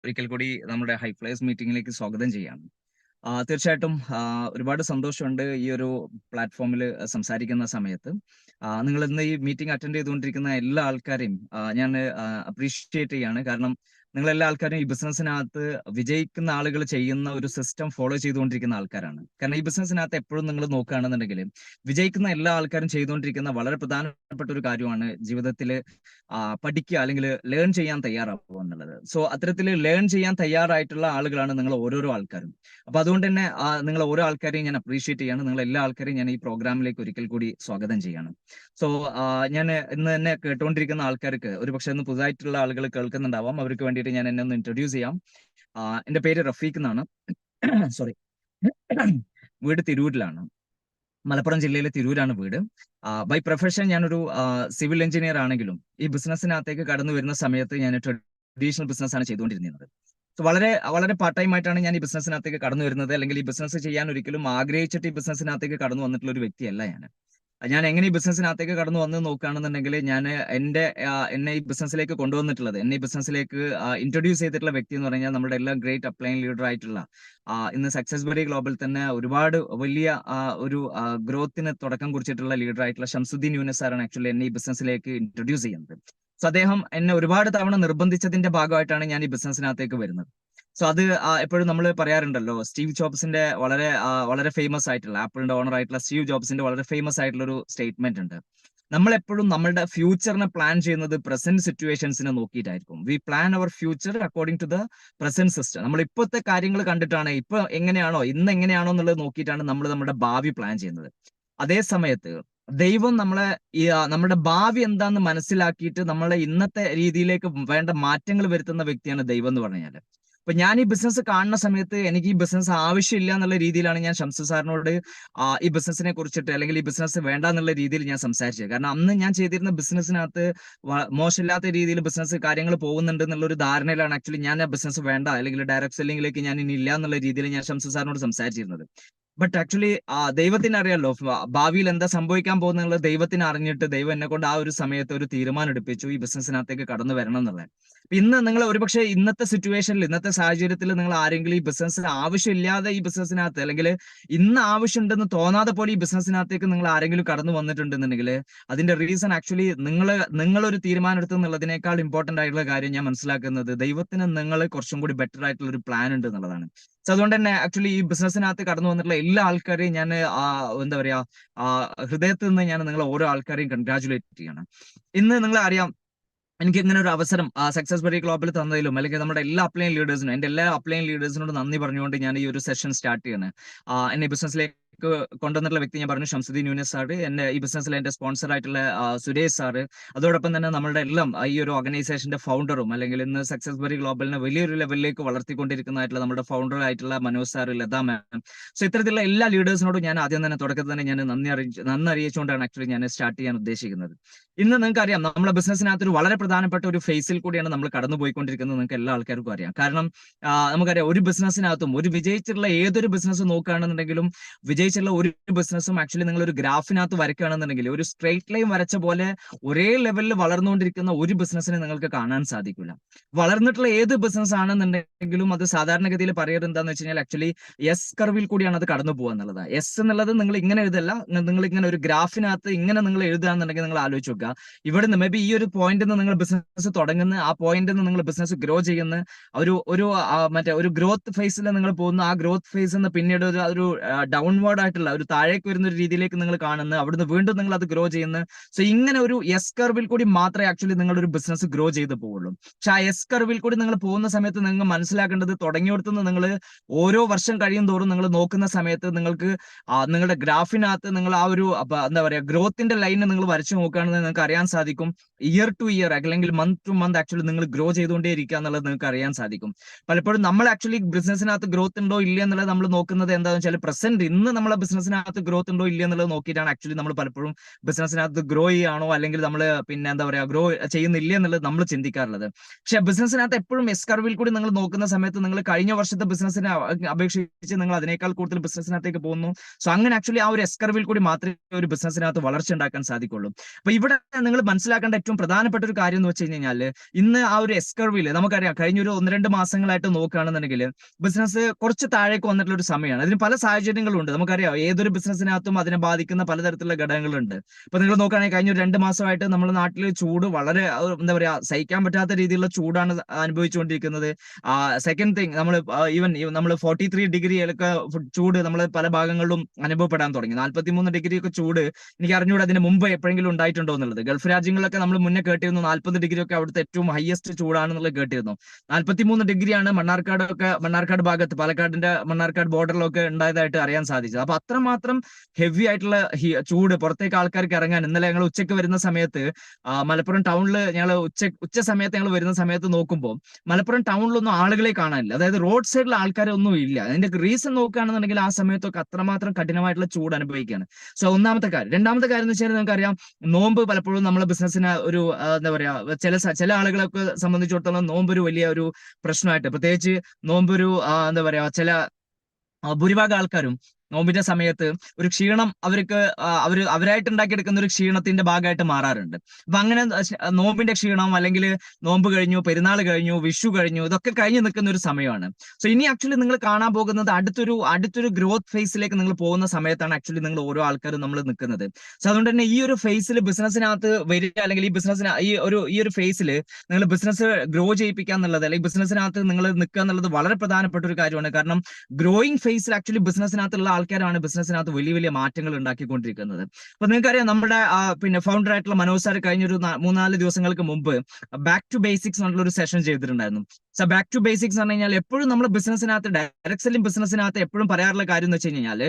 ഒരിക്കൽ കൂടി നമ്മുടെ ഹൈ ഫ്ലയേഴ്സ് മീറ്റിംഗിലേക്ക് സ്വാഗതം ചെയ്യാണ്. തീർച്ചയായിട്ടും ഒരുപാട് സന്തോഷമുണ്ട് ഈ ഒരു പ്ലാറ്റ്ഫോമിൽ സംസാരിക്കുന്ന സമയത്ത്. നിങ്ങൾ ഇന്ന് ഈ മീറ്റിംഗ് അറ്റൻഡ് ചെയ്തുകൊണ്ടിരിക്കുന്ന എല്ലാ ആൾക്കാരെയും ഞാൻ അപ്രീഷിയേറ്റ് ചെയ്യാണ്. കാരണം നിങ്ങളെല്ലാ ആൾക്കാരും ഈ ബിസിനസ്സിനകത്ത് വിജയിക്കുന്ന ആളുകൾ ചെയ്യുന്ന ഒരു സിസ്റ്റം ഫോളോ ചെയ്തുകൊണ്ടിരിക്കുന്ന ആൾക്കാരാണ്. കാരണം ഈ ബിസിനസ്സിനകത്ത് എപ്പോഴും നിങ്ങൾ നോക്കുകയാണെന്നുണ്ടെങ്കിൽ വിജയിക്കുന്ന എല്ലാ ആൾക്കാരും ചെയ്തുകൊണ്ടിരിക്കുന്ന വളരെ പ്രധാനപ്പെട്ട ഒരു കാര്യമാണ് ജീവിതത്തിൽ പഠിക്കുക അല്ലെങ്കിൽ ലേൺ ചെയ്യാൻ തയ്യാറാവുക എന്നുള്ളത്. സോ അത്തരത്തിൽ ലേൺ ചെയ്യാൻ തയ്യാറായിട്ടുള്ള ആളുകളാണ് നിങ്ങൾ ഓരോരോ ആൾക്കാരും. അപ്പൊ അതുകൊണ്ട് തന്നെ നിങ്ങൾ ഓരോ ആൾക്കാരെയും ഞാൻ അപ്രീഷിയേറ്റ് ചെയ്യാണ്. നിങ്ങൾ എല്ലാ ആൾക്കാരെയും ഞാൻ ഈ പ്രോഗ്രാമിലേക്ക് ഒരിക്കൽ കൂടി സ്വാഗതം ചെയ്യാണ്. സോ ഞാൻ ഇന്ന് തന്നെ കേട്ടുകൊണ്ടിരിക്കുന്ന ആൾക്കാർക്ക് ഒരുപക്ഷെ ഇന്ന് പുതുതായിട്ടുള്ള ആളുകൾ കേൾക്കുന്നുണ്ടാവാം. അവർക്ക് വേണ്ടിയിട്ട് ഞാൻ എന്നെ ഒന്ന് ഇൻട്രൊഡ്യൂസ് ചെയ്യാം. എന്റെ പേര് റഫീഖ് എന്നാണ്. സോറി, വീട് തിരൂരിലാണ്. മലപ്പുറം ജില്ലയിലെ തിരൂരാണ് വീട്. ബൈ പ്രൊഫഷൻ ഞാനൊരു സിവിൽ എഞ്ചിനീയർ ആണെങ്കിലും ഈ ബിസിനസ്സിനകത്തേക്ക് കടന്നു വരുന്ന സമയത്ത് ഞാൻ ട്രഡീഷണൽ ബിസിനസ് ആണ് ചെയ്തുകൊണ്ടിരുന്നത്. സോ വളരെ വളരെ പാർട്ട് ടൈം ആയിട്ടാണ് ഞാൻ ഈ ബിസിനസ്സിനകത്തേക്ക് കടന്നു വരുന്നത്. അല്ലെങ്കിൽ ഈ ബിസിനസ് ചെയ്യാൻ ഒരിക്കലും ആഗ്രഹിച്ചിട്ട് ഈ ബിസിനസ്സിനകത്തേക്ക് കടന്നു വന്നിട്ടുള്ള ഒരു വ്യക്തിയല്ല ഞാൻ. ഞാൻ എങ്ങനെ ഈ ബിസിനസ്സിനകത്തേക്ക് കടന്നു വന്ന് നോക്കുകയാണെന്നുണ്ടെങ്കിൽ ഞാൻ എന്നെ ഈ ബിസിനസ്സിലേക്ക് കൊണ്ടുവന്നിട്ടുള്ളത്, എന്നെ ഈ ബിസിനസ്സിലേക്ക് ഇൻട്രൊഡ്യൂസ് ചെയ്തിട്ടുള്ള വ്യക്തി എന്ന് പറഞ്ഞാൽ നമ്മുടെ എല്ലാം ഗ്രേറ്റ് അപ്ലൈൻ ലീഡർ ആയിട്ടുള്ള ഇന്ന് സക്സസ്ബറി ഗ്ലോബൽ തന്നെ ഒരുപാട് വലിയ ഒരു ഗ്രോത്തിന് തുടക്കം കുറിച്ചിട്ടുള്ള ലീഡർ ആയിട്ടുള്ള ഷംസുദ്ദീൻ യൂനസ് സാറാണ് ആക്ച്വലി എന്നെ ഈ ബിസിനസ്സിലേക്ക് ഇൻട്രൊഡ്യൂസ് ചെയ്യുന്നത്. സോ അദ്ദേഹം എന്നെ ഒരുപാട് തവണ നിർബന്ധിച്ചതിന്റെ ഭാഗമായിട്ടാണ് ഞാൻ ഈ ബിസിനസ്സിനകത്തേക്ക് വരുന്നത്. സോ അത് എപ്പോഴും നമ്മൾ പറയാറുണ്ടല്ലോ, സ്റ്റീവ് ജോബ്സിന്റെ വളരെ ഫേമസ് ആയിട്ടുള്ള, ആപ്പിളിന്റെ ഓണർ ആയിട്ടുള്ള സ്റ്റീവ് ജോബ്സിന്റെ വളരെ ഫേമസ് ആയിട്ടുള്ള ഒരു സ്റ്റേറ്റ്മെന്റ് ഉണ്ട്. നമ്മൾ എപ്പോഴും നമ്മുടെ ഫ്യൂച്ചറിനെ പ്ലാൻ ചെയ്യുന്നത് പ്രസന്റ് സിറ്റുവേഷൻസിനെ നോക്കിയിട്ടായിരിക്കും. We plan our future according to the present system. നമ്മൾ ഇപ്പോഴത്തെ കാര്യങ്ങൾ കണ്ടിട്ടാണ്, ഇപ്പൊ എങ്ങനെയാണോ ഇന്ന് എങ്ങനെയാണോ എന്നുള്ളത് നോക്കിയിട്ടാണ് നമ്മൾ നമ്മുടെ ഭാവി പ്ലാൻ ചെയ്യുന്നത്. അതേ സമയത്ത് ദൈവം നമ്മുടെ ഭാവി എന്താന്ന് മനസ്സിലാക്കിയിട്ട് നമ്മളെ ഇന്നത്തെ രീതിയിലേക്ക് വേണ്ട മാറ്റങ്ങൾ വരുത്തുന്ന വ്യക്തിയാണ് ദൈവം എന്ന് പറഞ്ഞാൽ. അപ്പൊ ഞാൻ ഈ ബിസിനസ് കാണുന്ന സമയത്ത് എനിക്ക് ഈ ബിസിനസ് ആവശ്യമില്ല എന്നുള്ള രീതിയിലാണ് ഞാൻ ഷംസു സാറിനോട് ഈ ബിസിനസിനെ കുറിച്ചിട്ട് അല്ലെങ്കിൽ ഈ ബിസിനസ് വേണ്ട എന്നുള്ള രീതിയിൽ ഞാൻ സംസാരിച്ചത്. കാരണം അന്ന് ഞാൻ ചെയ്തിരുന്ന ബിസിനസ്സിനകത്ത് മോശമില്ലാത്ത രീതിയിൽ ബിസിനസ് കാര്യങ്ങൾ പോകുന്നുണ്ട് എന്നുള്ള ഒരു ധാരണയിലാണ് ആക്ച്വലി ഞാൻ ആ ബിസിനസ് വേണ്ട അല്ലെങ്കിൽ ഡയറക്ട് സെല്ലിംഗിലേക്ക് ഞാൻ ഇനി ഇല്ല എന്നുള്ള രീതിയിൽ ഞാൻ ഷംസു സാറിനോട് സംസാരിച്ചിരുന്നത്. ബട്ട് ആക്ച്വലി ദൈവത്തിന് അറിയാലോ ഭാവിയിൽ എന്താ സംഭവിക്കാൻ പോകുന്നുള്ളത്. ദൈവത്തിന് അറിഞ്ഞിട്ട് ദൈവം എന്നെ കൊണ്ട് ആ ഒരു സമയത്ത് ഒരു തീരുമാനം എടുപ്പിച്ചു ഈ ബിസിനസ്സിനകത്തേക്ക് കടന്നു വരണം എന്നുള്ളത്. ഇന്ന് നിങ്ങൾ ഒരുപക്ഷെ ഇന്നത്തെ സിറ്റുവേഷനിൽ, ഇന്നത്തെ സാഹചര്യത്തിൽ നിങ്ങൾ ആരെങ്കിലും ഈ ബിസിനസ്സിന് ആവശ്യമില്ലാതെ ഈ ബിസിനസ്സിനകത്ത് അല്ലെങ്കിൽ ഇന്ന് ആവശ്യമുണ്ടെന്ന് തോന്നാതെ പോലെ ഈ ബിസിനസ്സിനകത്തേക്ക് നിങ്ങൾ ആരെങ്കിലും കടന്നു വന്നിട്ടുണ്ടെന്നുണ്ടെങ്കിൽ അതിന്റെ റീസൺ ആക്ച്വലി നിങ്ങളൊരു തീരുമാനം എടുത്തു എന്നുള്ളതിനേക്കാൾ ഇമ്പോർട്ടന്റ് ആയിട്ടുള്ള കാര്യം ഞാൻ മനസ്സിലാക്കുന്നത് ദൈവത്തിന് നിങ്ങൾ കുറച്ചും കൂടി ബെറ്റർ ആയിട്ടുള്ള ഒരു പ്ലാൻ ഉണ്ട് എന്നുള്ളതാണ്. സോ അതുകൊണ്ട് തന്നെ ആക്ച്വലി ഈ ബിസിനസ്സിനകത്ത് കടന്നു വന്നിട്ടുള്ള എല്ലാ ആൾക്കാരെയും ഞാൻ എന്താ പറയാ ഹൃദയത്തിൽ നിന്ന് ഞാൻ നിങ്ങളെ ഓരോ ആൾക്കാരെയും കൺഗ്രാചുലേറ്റ് ചെയ്യണം. ഇന്ന് നിങ്ങളെ അറിയാം, എനിക്ക് ഇങ്ങനെ ഒരു അവസരം സക്സസ്ബറി ഗ്ലോബൽ തന്നതിലും അല്ലെങ്കിൽ നമ്മുടെ എല്ലാ അപ്ലൈൻ ലീഡേഴ്സിനും, എന്റെ എല്ലാ അപ്ലൈൻ ലീഡേഴ്സിനോട് നന്ദി പറഞ്ഞുകൊണ്ട് ഞാൻ ഈ ഒരു സെഷൻ സ്റ്റാർട്ട് ചെയ്യുന്നത്. എന്നെ ബിസിനസ്സിലേക്ക് കൊണ്ടുവന്നിട്ടുള്ള വ്യക്തി ഞാൻ പറഞ്ഞു ഷംസുദ്ദീൻ യൂനസ് സാറ്, എന്റെ ഈ ബിസിനസ്സിലെ എന്റെ സ്പോൺസർ ആയിട്ടുള്ള സുരേഷ് സാറ്, അതോടൊപ്പം തന്നെ നമ്മളുടെ എല്ലാം ഈ ഒരു ഓർഗനൈസേഷന്റെ ഫൗണ്ടറും അല്ലെങ്കിൽ ഇന്ന് സക്സസ്ബറി ഗ്ലോബലിനെ വലിയൊരു ലെവലിലേക്ക് വളർത്തിക്കൊണ്ടിരിക്കുന്നതായിട്ടുള്ള നമ്മുടെ ഫൗണ്ടർ ആയിട്ടുള്ള മനോജ് സാറ്, ലതാ മാം. സോ ഇത്തരത്തിലുള്ള എല്ലാ ലീഡേഴ്സിനോടും ഞാൻ ആദ്യം തന്നെ തുടക്കത്തിൽ തന്നെ ഞാൻ നന്ദി അറിയിച്ചുകൊണ്ടാണ് ആക്ച്വലി ഞാൻ സ്റ്റാർട്ട് ചെയ്യാൻ ഉദ്ദേശിക്കുന്നത്. ഇന്ന് നിങ്ങൾക്ക് അറിയാം, നമ്മുടെ ബിസിനസ്സിനകത്ത് ഒരു വളരെ പ്രധാനപ്പെട്ട ഒരു ഫേസിൽ കൂടിയാണ് നമ്മൾ കടന്നു പോയിക്കൊണ്ടിരിക്കുന്നത്. നിങ്ങൾക്ക് എല്ലാ ആൾക്കാർക്കും അറിയാം. കാരണം നമുക്കറിയാം, ഒരു ബിസിനസ്സിനകത്തും ഒരു വിജയിച്ചിട്ടുള്ള ഏതൊരു ബിസിനസ് നോക്കുകയാണെന്നുണ്ടെങ്കിലും വിജയിച്ചുള്ള ഒരു ബിസിനസ്സും ആക്ച്വലി നിങ്ങൾ ഒരു ഗ്രാഫിനകത്ത് വരയ്ക്കുകയാണെന്നുണ്ടെങ്കിൽ ഒരു സ്ട്രെയിറ്റ് ലൈൻ വരച്ച പോലെ ഒരേ ലെവലിൽ വളർന്നുകൊണ്ടിരിക്കുന്ന ഒരു ബിസിനസ്സിനെ നിങ്ങൾക്ക് കാണാൻ സാധിക്കില്ല. വളർന്നിട്ടുള്ള ഏത് ബിസിനസ് ആണെന്നുണ്ടെങ്കിലും അത് സാധാരണഗതിയിൽ പറയുന്നത് എന്താണെന്ന് വെച്ച് കഴിഞ്ഞാൽ ആക്ച്വലി എസ് കർവിൽ കൂടിയാണ് അത് കടന്നു പോകുക എന്നുള്ളത്. എസ് എന്നുള്ളത് നിങ്ങൾ ഇങ്ങനെ എഴുതല്ല, നിങ്ങൾ ഇങ്ങനെ ഒരു ഗ്രാഫിനകത്ത് ഇങ്ങനെ നിങ്ങൾ എഴുതുകയാണെന്നുണ്ടെങ്കിൽ നിങ്ങൾ ആലോചിച്ച് നോക്കുക, ഇവിടുന്ന് മേ ബി ഈ ഒരു പോയിന്റിൽ നിന്ന് നിങ്ങൾ ബിസിനസ് തുടങ്ങുന്ന, ആ പോയിന്റിൽ നിന്ന് നിങ്ങൾ ബിസിനസ് ഗ്രോ ചെയ്യുന്ന മറ്റേ ഒരു ഗ്രോത്ത് ഫേസിൽ നിങ്ങൾ പോകുന്നു. ആ ഗ്രോത്ത് ഫേസിൽ നിന്ന് പിന്നീട് ഒരു ഡൗൺവേർഡ് ആയിട്ടുള്ള ഒരു താഴേക്ക് വരുന്ന ഒരു രീതിയിലേക്ക് നിങ്ങൾ കാണുന്നു. അവിടുന്ന് വീണ്ടും നിങ്ങൾ അത് ഗ്രോ ചെയ്യുന്നു. സോ ഇങ്ങനെ ഒരു എസ് കർവിൽ കൂടി മാത്രമേ ആക്ച്വലി നിങ്ങളുടെ ഒരു ബിസിനസ് ഗ്രോ ചെയ്ത് പോവുള്ളൂ. പക്ഷെ ആ എസ് കർവിൽ കൂടി നിങ്ങൾ പോകുന്ന സമയത്ത് നിങ്ങൾ മനസ്സിലാക്കേണ്ടത്, തുടങ്ങിയെടുത്തുനിന്ന് നിങ്ങൾ ഓരോ വർഷം കഴിയും തോറും നിങ്ങൾ നോക്കുന്ന സമയത്ത് നിങ്ങൾക്ക് നിങ്ങളുടെ ഗ്രാഫിനകത്ത് നിങ്ങൾ ആ ഒരു എന്താ പറയാ ഗ്രോത്തിന്റെ ലൈന് നിങ്ങൾ വരച്ചു നോക്കുകയാണെന്ന് നിങ്ങൾക്ക് അറിയാൻ സാധിക്കും. ഇയർ ടു ഇയർ അല്ലെങ്കിൽ മന്ത് ടു മന്ത് ആക്ച്വലി നിങ്ങൾ ഗ്രോ ചെയ്തുകൊണ്ടേ ഇരിക്കുക എന്നുള്ളത് നിങ്ങൾക്ക് അറിയാൻ സാധിക്കും. പലപ്പോഴും നമ്മൾ ആക്ച്വലി ബിസിനസ്സിനകത്ത് ഗ്രോത്ത് ഉണ്ടോ ഇല്ല എന്നുള്ളത് നമ്മൾ നോക്കുന്നത് എന്താണെന്ന് വെച്ചാൽ പ്രസന്റ് ഇന്ന് നമ്മളെ ബിസിനസ്സിനകത്ത് ഗ്രോത്ത് ഉണ്ടോ ഇല്ല എന്നുള്ളത് നോക്കിയിട്ടാണ് ആക്ച്വലി നമ്മൾ പലപ്പോഴും ബിസിനസ്സിനകത്ത് ഗ്രോ ചെയ്യാണോ അല്ലെങ്കിൽ നമ്മൾ പിന്നെ എന്താ പറയാ ഗ്രോ ചെയ്യുന്നില്ല എന്നുള്ളത് നമ്മൾ ചിന്തിക്കാറുള്ളത്. പക്ഷെ ബിസിനസ്സിനകത്ത് എപ്പോഴും എസ് കർവിൽ കൂടി നിങ്ങൾ നോക്കുന്ന സമയത്ത് നിങ്ങൾ കഴിഞ്ഞ വർഷത്തെ ബിസിനസ്സിനെ അപേക്ഷിച്ച് നിങ്ങൾ അതിനേക്കാൾ കൂടുതൽ ബിസിനസ്സിനകത്തേക്ക് പോകുന്നു. സോ അങ്ങനെ ആക്ച്വലി ആ ഒരു എസ് കർവിൽ കൂടി മാത്രമേ ഒരു ബിസിനസ്സിനകത്ത് വളർച്ച ഉണ്ടാക്കാൻ സാധിക്കുള്ളൂ. അപ്പൊ ഇവിടെ നിങ്ങൾ മനസ്സിലാക്കേണ്ട ഏറ്റവും പ്രധാനപ്പെട്ട ഒരു കാര്യം കാര്യം എന്ന് വെച്ച് കഴിഞ്ഞാൽ ഇന്ന് ആ ഒരു എസ്കർവിൽ നമുക്കറിയാം കഴിഞ്ഞൊരു 1-2 മാസങ്ങളായിട്ട് നോക്കുകയാണെന്നുണ്ടെങ്കിൽ ബിസിനസ് കുറച്ച് താഴേക്ക് വന്നിട്ടുള്ള ഒരു സമയമാണ്. അതിന് പല സാഹചര്യങ്ങളുണ്ട്. നമുക്കറിയാം ഏതൊരു ബിസിനസ്സിനകത്തും അതിനെ ബാധിക്കുന്ന പലതരത്തിലുള്ള ഘടകങ്ങളുണ്ട്. ഇപ്പൊ നിങ്ങൾ നോക്കുകയാണെങ്കിൽ കഴിഞ്ഞ 2 മാസമായിട്ട് നമ്മുടെ നാട്ടിൽ ചൂട് വളരെ എന്താ പറയാ സഹിക്കാൻ പറ്റാത്ത രീതിയിലുള്ള ചൂടാണ് അനുഭവിച്ചുകൊണ്ടിരിക്കുന്നത്. സെക്കൻഡ് തിങ് നമ്മൾ നമ്മൾ 43 ഡിഗ്രിയിലൊക്കെ ചൂട് നമ്മൾ പല ഭാഗങ്ങളിലും അനുഭവപ്പെടാൻ തുടങ്ങി. 43 ഡിഗ്രി ഒക്കെ ചൂട് എനിക്ക് അറിഞ്ഞൂടെ അതിന് മുമ്പ് എപ്പോഴെങ്കിലും ഉണ്ടായിട്ടുണ്ടോ എന്നുള്ളത്. ഗൾഫ് രാജ്യങ്ങളിലൊക്കെ നമ്മൾ മുന്നേ കേട്ടിരുന്നു 40 ഡിഗ്രി ഒക്കെ അവിടുത്തെ ഏറ്റവും ഹയസ്റ്റ് ചൂടാണെന്നുള്ളത് കേട്ടിരുന്നു. 43 ഡിഗ്രിയാണ് മണ്ണാർക്കാട് ഭാഗത്ത് പാലക്കാടിന്റെ മണ്ണാർക്കാട് ബോർഡറിലൊക്കെ ഉണ്ടായതായിട്ട് അറിയാൻ സാധിച്ചത്. അപ്പൊ അത്രമാത്രം ഹെവി ആയിട്ടുള്ള ചൂട് പുറത്തേക്ക് ആൾക്കാർക്ക് ഇറങ്ങാൻ ഇന്നലെ ഞങ്ങൾ ഉച്ചയ്ക്ക് വരുന്ന സമയത്ത് മലപ്പുറം ടൗണിൽ ഞങ്ങൾ ഉച്ച സമയത്ത് ഞങ്ങൾ വരുന്ന സമയത്ത് നോക്കുമ്പോൾ മലപ്പുറം ടൗണിലൊന്നും ആളുകളെ കാണാനില്ല. അതായത് റോഡ് സൈഡിൽ ആൾക്കാരൊന്നും ഇല്ല. അതിന്റെ റീസൺ നോക്കുകയാണെന്നുണ്ടെങ്കിൽ ആ സമയത്തൊക്കെ അത്രമാത്രം കഠിനമായിട്ടുള്ള ചൂട് അനുഭവിക്കുകയാണ്. സോ ഒന്നാമത്തെ കാര്യം. രണ്ടാമത്തെ കാര്യം എന്ന് വെച്ചാൽ നമുക്കറിയാം നോമ്പ് പലപ്പോഴും നമ്മളെ ബിസിനസ്സിന് ഒരു എന്താ പറയാ ചില ആളുകളൊക്കെ സംബന്ധിച്ചിടത്തോളം നോമ്പ് ഒരു വലിയ ഒരു പ്രശ്നമായിട്ട്, പ്രത്യേകിച്ച് നോമ്പ് ഒരു എന്താ പറയാ ഭൂരിഭാഗം ആൾക്കാരും നോമ്പിന്റെ സമയത്ത് ഒരു ക്ഷീണം അവരായിട്ട് ഉണ്ടാക്കിയെടുക്കുന്ന ഒരു ക്ഷീണത്തിന്റെ ഭാഗമായിട്ട് മാറാറുണ്ട്. അപ്പൊ അങ്ങനെ നോമ്പിന്റെ ക്ഷീണം അല്ലെങ്കിൽ നോമ്പ് കഴിഞ്ഞു, പെരുന്നാൾ കഴിഞ്ഞു, വിഷു കഴിഞ്ഞു, ഇതൊക്കെ കഴിഞ്ഞ് നിൽക്കുന്ന ഒരു സമയമാണ്. സോ ഇനി ആക്ച്വലി നിങ്ങൾ കാണാൻ പോകുന്നത് അടുത്തൊരു ഗ്രോത്ത് ഫേസിലേക്ക് നിങ്ങൾ പോകുന്ന സമയത്താണ് ആക്ച്വലി നിങ്ങൾ ഓരോ ആൾക്കാരും നമ്മൾ നിൽക്കുന്നത്. സോ അതുകൊണ്ട് തന്നെ ഈ ഒരു ഫേസിൽ ബിസിനസ്സിനകത്ത് വരിക അല്ലെങ്കിൽ ഈ ഒരു ഫേസിൽ നിങ്ങൾ ബിസിനസ് ഗ്രോ ചെയ്യിപ്പിക്കുക എന്നുള്ളത് അല്ലെങ്കിൽ ബിസിനസ്സിനകത്ത് നിങ്ങൾ നിൽക്കുക എന്നുള്ളത് വളരെ പ്രധാനപ്പെട്ട ഒരു കാര്യമാണ്. കാരണം ഗ്രോയിങ് ഫേസിൽ ആക്ച്വലി ബിസിനസ്സിനകത്തുള്ള ആൾക്കാരാണ് ബിസിനസ്സിനകത്ത് വലിയ വലിയ മാറ്റങ്ങൾ ഉണ്ടാക്കിക്കൊണ്ടിരിക്കുന്നത്. അപ്പൊ നിങ്ങൾക്കറിയാം നമ്മുടെ ഫൗണ്ടർ ആയിട്ടുള്ള മനോജ് സാർ കഴിഞ്ഞൊരു 3-4 ദിവസങ്ങൾക്ക് മുമ്പ് ബാക്ക് ടു ബേസിക്സ് എന്നുള്ള ഒരു സെഷൻ ചെയ്തിട്ടുണ്ടായിരുന്നു. സോ ബാക്ക് ടു ബേസിക്സ് എന്ന് പറഞ്ഞാൽ എപ്പോഴും നമ്മൾ ബിസിനസ്സിനകത്ത് ഡയറക്ട് സെല്ലിംഗ് ബിസിനസ്സിനകത്ത് എപ്പോഴും പറയാറുള്ള കാര്യം എന്ന് വെച്ച് കഴിഞ്ഞാൽ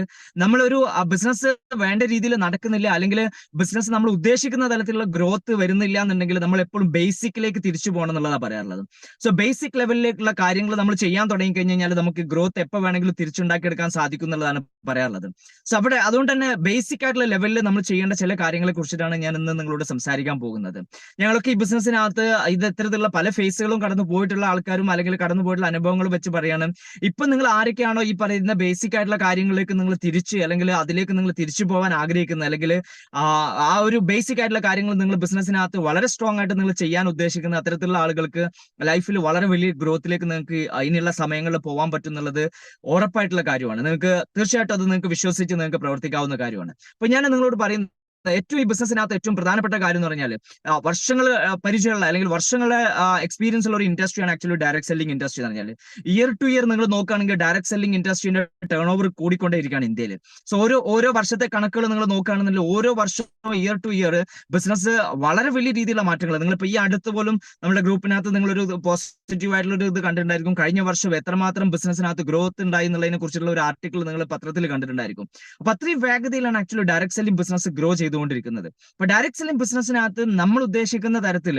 നമ്മളൊരു ബിസിനസ് വേണ്ട രീതിയിൽ നടക്കുന്നില്ല അല്ലെങ്കിൽ ബിസിനസ് നമ്മൾ ഉദ്ദേശിക്കുന്ന തലത്തിലുള്ള ഗ്രോത്ത് വരുന്നില്ല എന്നുണ്ടെങ്കിൽ നമ്മൾ എപ്പോഴും ബേസിക്കിലേക്ക് തിരിച്ചു പോകണം എന്നുള്ളതാണ് പറയാറുള്ളത്. സോ ബേസിക് ലെവലിലേക്കുള്ള കാര്യങ്ങൾ നമ്മൾ ചെയ്യാൻ തുടങ്ങി കഴിഞ്ഞാൽ നമുക്ക് ഗ്രോത്ത് എപ്പോൾ വേണമെങ്കിലും തിരിച്ചുണ്ടാക്കിയെടുക്കാൻ സാധിക്കും എന്നുള്ളതാണ് പറയാറുള്ളത്. സോ അതുകൊണ്ട് തന്നെ ബേസിക് ആയിട്ടുള്ള ലെവലിൽ നമ്മൾ ചെയ്യേണ്ട ചില കാര്യങ്ങളെ കുറിച്ചിട്ടാണ് ഞാൻ ഇന്ന് നിങ്ങളോട് സംസാരിക്കാൻ പോകുന്നത്. ഞങ്ങളൊക്കെ ഈ ബിസിനസ്സിനകത്ത് ഇത്തരത്തിലുള്ള പല ഫേസുകളും കടന്നു പോയിട്ടുള്ള ആൾക്കാരും അല്ലെങ്കിൽ കടന്നു പോയിട്ടുള്ള അനുഭവങ്ങളും വെച്ച് പറയണം. ഇപ്പൊ നിങ്ങൾ ആരൊക്കെയാണോ ഈ പറയുന്ന ബേസിക് ആയിട്ടുള്ള കാര്യങ്ങളിലേക്ക് നിങ്ങൾ അല്ലെങ്കിൽ അതിലേക്ക് നിങ്ങൾ തിരിച്ചു പോകാൻ ആഗ്രഹിക്കുന്നത് അല്ലെങ്കിൽ ആ ഒരു ബേസിക് ആയിട്ടുള്ള കാര്യങ്ങൾ നിങ്ങൾ ബിസിനസ്സിനകത്ത് വളരെ സ്ട്രോങ് ആയിട്ട് നിങ്ങൾ ചെയ്യാൻ ഉദ്ദേശിക്കുന്ന അത്തരത്തിലുള്ള ആളുകൾക്ക് ലൈഫിൽ വളരെ വലിയ ഗ്രോത്തിലേക്ക് നിങ്ങൾക്ക് അതിനുള്ള സമയങ്ങളിൽ പോകാൻ പറ്റും എന്നുള്ളത് ഉറപ്പായിട്ടുള്ള കാര്യമാണ്. നിങ്ങൾക്ക് തീർച്ചയായിട്ടും അത് നിങ്ങൾക്ക് വിശ്വസിച്ച് നിങ്ങൾക്ക് പ്രവർത്തിക്കാവുന്ന കാര്യമാണ്. അപ്പൊ ഞാൻ നിങ്ങളോട് പറയുന്നത് ഏറ്റവും ഈ ബിസിനസ്സിനകത്ത് ഏറ്റവും പ്രധാനപ്പെട്ട കാര്യം എന്ന് പറഞ്ഞാൽ വർഷങ്ങൾ പരിചയമുള്ള അല്ലെങ്കിൽ വർഷങ്ങളെ എക്സ്പീരിയൻസ് ഉള്ള ഒരു ഇൻഡസ്ട്രിയാണ് ആക്ച്വലി ഡയറക്ട് സെല്ലിംഗ് ഇൻഡസ്ട്രി എന്ന് പറഞ്ഞാൽ. ഇയർ ടു ഇയർ നിങ്ങൾ നോക്കുകയാണെങ്കിൽ ഡയറക്ട് സെല്ലിംഗ് ഇൻഡസ്ട്രിയുടെ ടേൺ ഓവർ കൂടിക്കൊണ്ടേയിരിക്കുകയാണ് ഇന്ത്യയിൽ. സോ ഓരോ വർഷത്തെ കണക്കുകൾ നിങ്ങൾ നോക്കുകയാണെന്നുണ്ടെങ്കിൽ ഓരോ വർഷവും ഇയർ ടു ഇയർ ബിസിനസ് വളരെ വലിയ രീതിയിലുള്ള മാറ്റങ്ങൾ. നിങ്ങളിപ്പോൾ ഈ അടുത്ത് പോലും നമ്മുടെ ഗ്രൂപ്പിനകത്ത് നിങ്ങളൊരു പോസിറ്റീവ് ആയിട്ടുള്ള ഒരു ഇത് കണ്ടിട്ടുണ്ടായിരിക്കും. കഴിഞ്ഞ വർഷം എത്രമാത്രം ബിസിനസ്സിനകത്ത് ഗ്രോത്ത് ഉണ്ടായി എന്നുള്ളതിനെ കുറിച്ചുള്ള ഒരു ആർട്ടിക്കിൾ നിങ്ങൾ പത്രത്തിൽ കണ്ടിട്ടുണ്ടായിരിക്കും. അപ്പൊ അത്രയും വേഗതയിലാണ് actually direct selling business grow ചെയ്തുകൊണ്ടിരിക്കുന്നത്. അപ്പൊ ഡയറക്ട് സെല്ലിംഗ് ബിസിനസ്സിനകത്ത് നമ്മൾ ഉദ്ദേശിക്കുന്ന തരത്തിൽ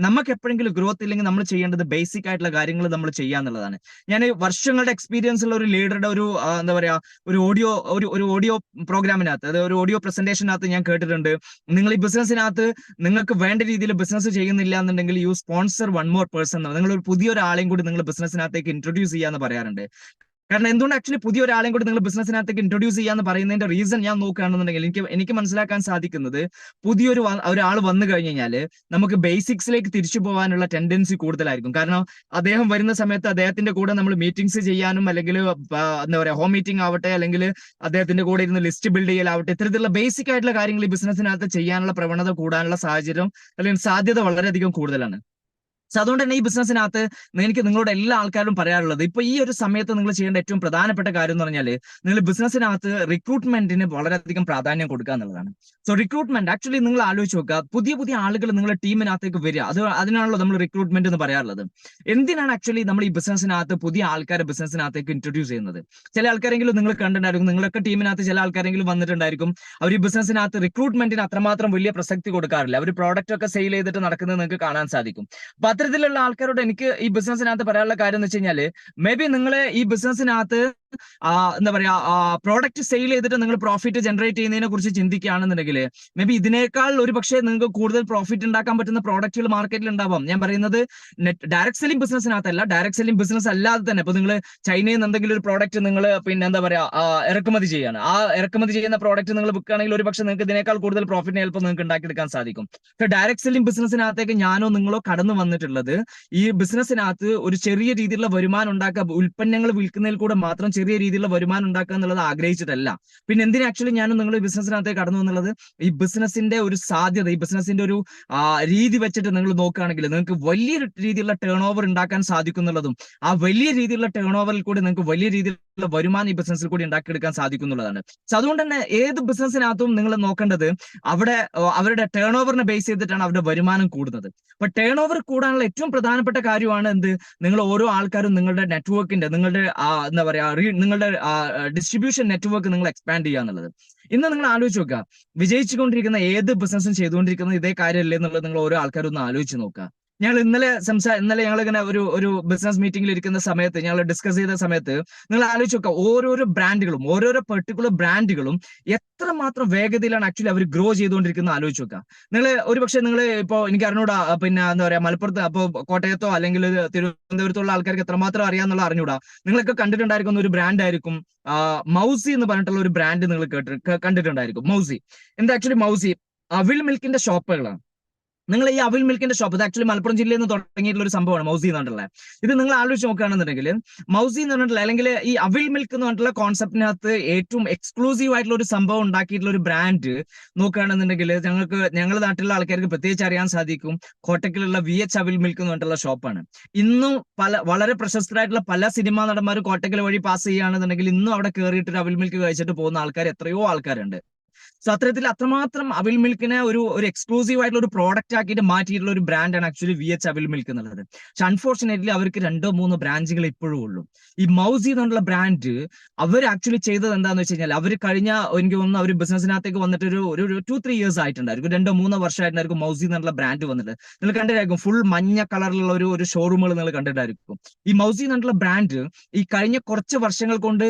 നമുക്ക് എപ്പോഴെങ്കിലും ഗ്രോത്ത് ഇല്ലെങ്കിൽ നമ്മൾ ചെയ്യേണ്ടത് ബേസിക് ആയിട്ടുള്ള കാര്യങ്ങൾ നമ്മൾ ചെയ്യാന്നുള്ളതാണ്. ഞാൻ വർഷങ്ങളുടെ എക്സ്പീരിയൻസ് ഉള്ള ഒരു ലീഡറുടെ ഒരു എന്താ പറയാ ഒരു ഓഡിയോ പ്രോഗ്രാമിനകത്ത്, അതായത് ഒരു ഓഡിയോ പ്രസന്റേഷനകത്ത് ഞാൻ കേട്ടിട്ടുണ്ട്, നിങ്ങൾ ഈ ബിസിനസ്സിനകത്ത് നിങ്ങൾക്ക് വേണ്ട രീതിയിൽ ബിസിനസ് ചെയ്യുന്നില്ല എന്നുണ്ടെങ്കിൽ you sponsor one more person. നിങ്ങൾ ഒരു പുതിയൊരാളെയും കൂടി നിങ്ങൾ ബിസിനസ്സിനകത്തേക്ക് ഇൻട്രൊഡ്യൂസ് ചെയ്യാന്ന് പറയാറുണ്ട്. കാരണം എന്തുകൊണ്ട് ആക്ച്വലി പുതിയൊരാളെയും കൂടി നിങ്ങൾ ബിസിനസ്സിനകത്തേക്ക് ഇൻട്രൊഡ്യൂസ് ചെയ്യാന്ന് പറയുന്നതിന്റെ റീസൺ ഞാൻ നോക്കുകയാണെന്നുണ്ടെങ്കിൽ എനിക്ക് മനസ്സിലാക്കാൻ സാധിക്കുന്നത് ഒരാൾ വന്നു കഴിഞ്ഞ് കഴിഞ്ഞാൽ നമുക്ക് ബേസിക്സിലേക്ക് തിരിച്ചു പോകാനുള്ള ടെൻഡൻസി കൂടുതലായിരിക്കും. കാരണം അദ്ദേഹം വരുന്ന സമയത്ത് അദ്ദേഹത്തിന്റെ കൂടെ നമ്മൾ മീറ്റിംഗ്സ് ചെയ്യാനും അല്ലെങ്കിൽ എന്താ പറയാ ഹോം മീറ്റിംഗ് ആവട്ടെ അല്ലെങ്കിൽ അദ്ദേഹത്തിന്റെ കൂടെ ഇരുന്ന് ലിസ്റ്റ് ബിൽഡ് ചെയ്യലാവട്ടെ, ഇത്തരത്തിലുള്ള ബേസിക് ആയിട്ടുള്ള കാര്യങ്ങൾ ഈ ബിസിനസ്സിനകത്ത് ചെയ്യാനുള്ള പ്രവണത കൂടാനുള്ള സാഹചര്യം അല്ലെങ്കിൽ സാധ്യത വളരെയധികം കൂടുതലാണ്. സോ അതുകൊണ്ട് തന്നെ ഈ ബിസിനസ്സിനകത്ത് എനിക്ക് നിങ്ങളോട് എല്ലാ ആൾക്കാരും പറയാറുള്ളത് ഇപ്പൊ ഈ ഒരു സമയത്ത് നിങ്ങൾ ചെയ്യേണ്ട ഏറ്റവും പ്രധാനപ്പെട്ട കാര്യം എന്ന് പറഞ്ഞാൽ നിങ്ങൾ ബിസിനസ്സിനകത്ത് റിക്രൂട്ട്മെന്റിന് വളരെയധികം പ്രാധാന്യം കൊടുക്കുക എന്നുള്ളതാണ്. സോ റിക്രൂട്ട്മെന്റ് ആക്ച്വലി നിങ്ങൾ ആലോചിച്ച് നോക്കുക, പുതിയ ആളുകൾ നിങ്ങളുടെ ടീമിനകത്തേക്ക് വരിക, അതിനാണല്ലോ നമ്മൾ റിക്രൂട്ട്മെന്റ് എന്ന് പറയാറുള്ളത്. എന്തിനാണ് ആക്ച്വലി നമ്മൾ ഈ ബിസിനസ്സിനകത്ത് പുതിയ ആൾക്കാരെ ബിസിനസ്സിനകത്തേക്ക് ഇൻട്രൊഡ്യൂസ് ചെയ്യുന്നത്? ചില ആൾക്കാരെങ്കിലും നിങ്ങൾ കണ്ടിട്ടുണ്ടായിരിക്കും, നിങ്ങളൊക്കെ ടീമിനകത്ത് ചില ആൾക്കാരെങ്കിലും വന്നിട്ടുണ്ടായിരിക്കും, അവർ ഈ ബിസിനസ്സിനകത്ത് റിക്രൂട്ട്മെന്റിന് അത്രമാത്രം വലിയ പ്രസക്തി കൊടുക്കാറില്ല. അവർ പ്രോഡക്റ്റ് ഒക്കെ സെയിൽ ചെയ്തിട്ട് നടക്കുന്നത് നിങ്ങൾക്ക് കാണാൻ സാധിക്കും. അപ്പൊ അത്തരത്തിലുള്ള ആൾക്കാരോട് എനിക്ക് ഈ ബിസിനസ്സിനകത്ത് പറയാനുള്ള കാര്യം എന്ന് വെച്ച് കഴിഞ്ഞാൽ മേ ബി നിങ്ങൾ ഈ ബിസിനസ്സിനകത്ത് എന്താ പറയാ പ്രോഡക്റ്റ് സെയിൽ ചെയ്തിട്ട് നിങ്ങൾ പ്രോഫിറ്റ് ജനറേറ്റ് ചെയ്യുന്നതിനെ കുറിച്ച് ചിന്തിക്കുകയാണെന്നുണ്ടെങ്കിൽ മേ ബി ഇതിനേക്കാൾ ഒരു പക്ഷേ നിങ്ങൾക്ക് കൂടുതൽ പ്രോഫിറ്റ് ഉണ്ടാക്കാൻ പറ്റുന്ന പ്രോഡക്റ്റുകൾ മാർക്കറ്റിൽ ഉണ്ടാവാം. ഞാൻ പറയുന്നത് ഡയറക്ട് സെല്ലിംഗ് ബിസിനസ്സിനകത്തല്ല, ഡയറക്ട് സെല്ലിംഗ് ബിസിനസ് അല്ലാതെ തന്നെ ഇപ്പൊ നിങ്ങൾ ചൈനയിൽ നിന്ന് എന്തെങ്കിലും ഒരു പ്രോഡക്റ്റ് നിങ്ങൾ പിന്നെ എന്താ പറയാ ഇറക്കുമതി ചെയ്യാണ്, ആ ഇറക്കുമതി ചെയ്യുന്ന പ്രോഡക്റ്റ് നിങ്ങൾ വിൽക്കുകയാണെങ്കിൽ ഒരു പക്ഷേ നിങ്ങൾക്ക് ഇതിനേക്കാൾ കൂടുതൽ പ്രോഫിറ്റ് ചിലപ്പോൾ നിങ്ങൾക്ക് ഉണ്ടാക്കിയെടുക്കാൻ സാധിക്കും. ഡയറക്ട് സെല്ലിംഗ് ബിസിനസ്സിനകത്തേക്ക് ഞാനോ നിങ്ങളോ കടന്നു വന്നിട്ടുള്ളത് ഈ ബിസിനസ്സിനകത്ത് ഒരു ചെറിയ രീതിയിലുള്ള വരുമാനം ഉണ്ടാക്കുക, ഉൽപ്പന്നങ്ങൾ വിൽക്കുന്നതിൽ കൂടെ മാത്രം ചെറിയ രീതിയിലുള്ള വരുമാനം ഉണ്ടാക്കുക എന്നുള്ളത് ആഗ്രഹിച്ചിട്ടല്ല. പിന്നെ എന്തിനാ ആക്ച്വലി ഞാനും നിങ്ങൾ ബിസിനസ്സിനകത്തേക്ക് കടന്നു എന്നുള്ളത്, ഈ ബിസിനസിന്റെ ഒരു സാധ്യത, ഈ ബിസിനസിന്റെ ഒരു രീതി വെച്ചിട്ട് നിങ്ങൾ നോക്കുകയാണെങ്കിൽ നിങ്ങൾക്ക് വലിയ രീതിയിലുള്ള ടേൺ ഓവർ ഉണ്ടാക്കാൻ സാധിക്കുന്നുള്ളതും ആ വലിയ രീതിയിലുള്ള ടേൺ ഓവറിൽ കൂടി നിങ്ങൾക്ക് വലിയ രീതിയിലുള്ള വരുമാനം ഈ ബിസിനസ്സിൽ കൂടി ഉണ്ടാക്കിയെടുക്കാൻ സാധിക്കുന്നുള്ളതാണ്. സോ അതുകൊണ്ട് തന്നെ ഏത് ബിസിനസ്സിനകത്തും നിങ്ങൾ നോക്കേണ്ടത് അവിടെ അവരുടെ ടേൺ ഓവറിനെ ബേസ് ചെയ്തിട്ടാണ് അവരുടെ വരുമാനം കൂടുന്നത്. അപ്പൊ ടേൺ ഓവർ കൂടാനുള്ള ഏറ്റവും പ്രധാനപ്പെട്ട കാര്യമാണ് എന്ത്, നിങ്ങൾ ഓരോ ആൾക്കാരും നിങ്ങളുടെ നെറ്റ്വർക്കിന്റെ, നിങ്ങളുടെ എന്താ പറയാ നിങ്ങളുടെ ഡിസ്ട്രിബ്യൂഷൻ നെറ്റ്വർക്ക് നിങ്ങൾ എക്സ്പാൻഡ് ചെയ്യുക എന്നുള്ളത്. ഇന്ന് നിങ്ങൾ ആലോചിച്ച് നോക്കുക, വിജയിച്ചുകൊണ്ടിരിക്കുന്ന ഏത് ബിസിനസ്സും ചെയ്തുകൊണ്ടിരിക്കുന്നത് ഇതേ കാര്യമല്ലേ എന്നുള്ളത് നിങ്ങൾ ഓരോ ആൾക്കാരും ഒന്ന് ആലോചിച്ച് നോക്കുക. ഞങ്ങൾ ഇന്നലെ ഞങ്ങൾ ഇങ്ങനെ ഒരു ബിസിനസ് മീറ്റിംഗിൽ ഇരിക്കുന്ന സമയത്ത് ഞങ്ങൾ ഡിസ്കസ് ചെയ്ത സമയത്ത് നിങ്ങൾ ആലോചിച്ച് നോക്കുക, ഓരോരോ ബ്രാൻഡുകളും ഓരോരോ പെർട്ടിക്കുലർ ബ്രാൻഡുകളും എത്രമാത്രം വേഗതയിലാണ് ആക്ച്വലി അവർ ഗ്രോ ചെയ്തുകൊണ്ടിരിക്കുന്നത് ആലോചിച്ച് നോക്കുക. നിങ്ങൾ ഒരുപക്ഷെ നിങ്ങൾ ഇപ്പോൾ എനിക്ക് അറിഞ്ഞൂടാ, പിന്നെ എന്താ പറയാ മലപ്പുറത്ത് അപ്പോൾ കോട്ടയത്തോ അല്ലെങ്കിൽ തിരുവനന്തപുരത്തുള്ള ആൾക്കാർക്ക് എത്രമാത്രം അറിയാന്നുള്ള അറിഞ്ഞൂടാ. നിങ്ങളൊക്കെ കണ്ടിട്ടുണ്ടായിരിക്കുന്ന ഒരു ബ്രാൻഡ് ആയിരിക്കും മൗസി എന്ന് പറഞ്ഞിട്ടുള്ള ഒരു ബ്രാൻഡ് നിങ്ങൾ കണ്ടിട്ടുണ്ടായിരിക്കും. മൗസി എന്താ ആക്ച്വലി മൗസി അവിൽ മിൽക്കിന്റെ ഷോപ്പുകളാണ്. നിങ്ങൾ ഈ അവിൽ മിൽക്കിന്റെ ഷോപ്പ്, ഇത് ആക്ച്വലി മലപ്പുറം ജില്ലയിൽ നിന്ന് തുടങ്ങിയിട്ടുള്ള ഒരു സംഭവമാണ് മൗസി എന്ന് പറഞ്ഞിട്ടുള്ളത്. ഇത് നിങ്ങൾ ആലോചിച്ച് നോക്കുകയാണെന്നുണ്ടെങ്കിൽ മൗസി എന്ന് പറഞ്ഞിട്ടുള്ള അല്ലെങ്കിൽ ഈ അവിൽ മിൽക്ക് എന്ന് പറഞ്ഞിട്ടുള്ള കോൺസെപ്റ്റിനകത്ത് ഏറ്റവും എക്സ്ക്ലൂസീവ് ആയിട്ടുള്ള ഒരു സംഭവം ഉണ്ടാക്കിയിട്ടുള്ള ഒരു ബ്രാൻഡ് നോക്കുകയാണെന്നുണ്ടെങ്കിൽ ഞങ്ങളുടെ നാട്ടിലുള്ള ആൾക്കാർക്ക് പ്രത്യേകിച്ച് അറിയാൻ സാധിക്കും, കോട്ടക്കിലുള്ള VH അവിൽ മിൽക്ക് എന്ന് പറഞ്ഞിട്ടുള്ള ഷോപ്പാണ്. ഇന്നും വളരെ പ്രശസ്തരായിട്ടുള്ള പല സിനിമാ നടന്മാർ കോട്ടക്കൽ വഴി പാസ് ചെയ്യുകയാണെന്നുണ്ടെങ്കിൽ ഇന്നും അവിടെ കയറിയിട്ട് ഒരു അവിൽ മിൽക്ക് കഴിച്ചിട്ട് പോകുന്ന ആൾക്കാർ എത്രയോ ആൾക്കാരുണ്ട്. സോ അത്തരത്തിൽ അത്രമാത്രം അവിൽ മിൽക്കിനെ ഒരു എക്സ്ക്ലൂസീവ് ആയിട്ടുള്ള ഒരു പ്രോഡക്റ്റ് ആക്കിയിട്ട് മാറ്റിയിട്ടുള്ള ഒരു ബ്രാൻഡാണ് ആക്ച്വലി VH അവിൽ മിൽക്ക് എന്നുള്ളത്. പക്ഷെ അൺഫോർച്ചുനേറ്റ്ലി അവർക്ക് 2-3 ബ്രാഞ്ചുകൾ ഇപ്പോഴും ഉള്ളൂ. ഈ മൗസി എന്നുള്ള ബ്രാൻഡ് അവർ ആക്ച്വലി ചെയ്തത് എന്താന്ന് വെച്ച് കഴിഞ്ഞാൽ, അവർ കഴിഞ്ഞ എനിക്ക് തോന്നുന്നു അവർ ബിസിനസ്സിനകത്തേക്ക് വന്നിട്ട് ഒരു 2-3 years ആയിട്ടുണ്ടായിരിക്കും, 2-3 വർഷമായിട്ടുണ്ടായിരിക്കും മൗസി എന്നുള്ള ബ്രാൻഡ് വന്നിട്ട്. നിങ്ങൾ കണ്ടിട്ടായിരിക്കും ഫുൾ മഞ്ഞ കളറിലുള്ള ഒരു ഷോറൂമുകൾ നിങ്ങൾ കണ്ടിട്ടായിരിക്കും. ഈ മൗസി എന്നുള്ള ബ്രാൻഡ് ഈ കഴിഞ്ഞ കുറച്ച് വർഷങ്ങൾ കൊണ്ട്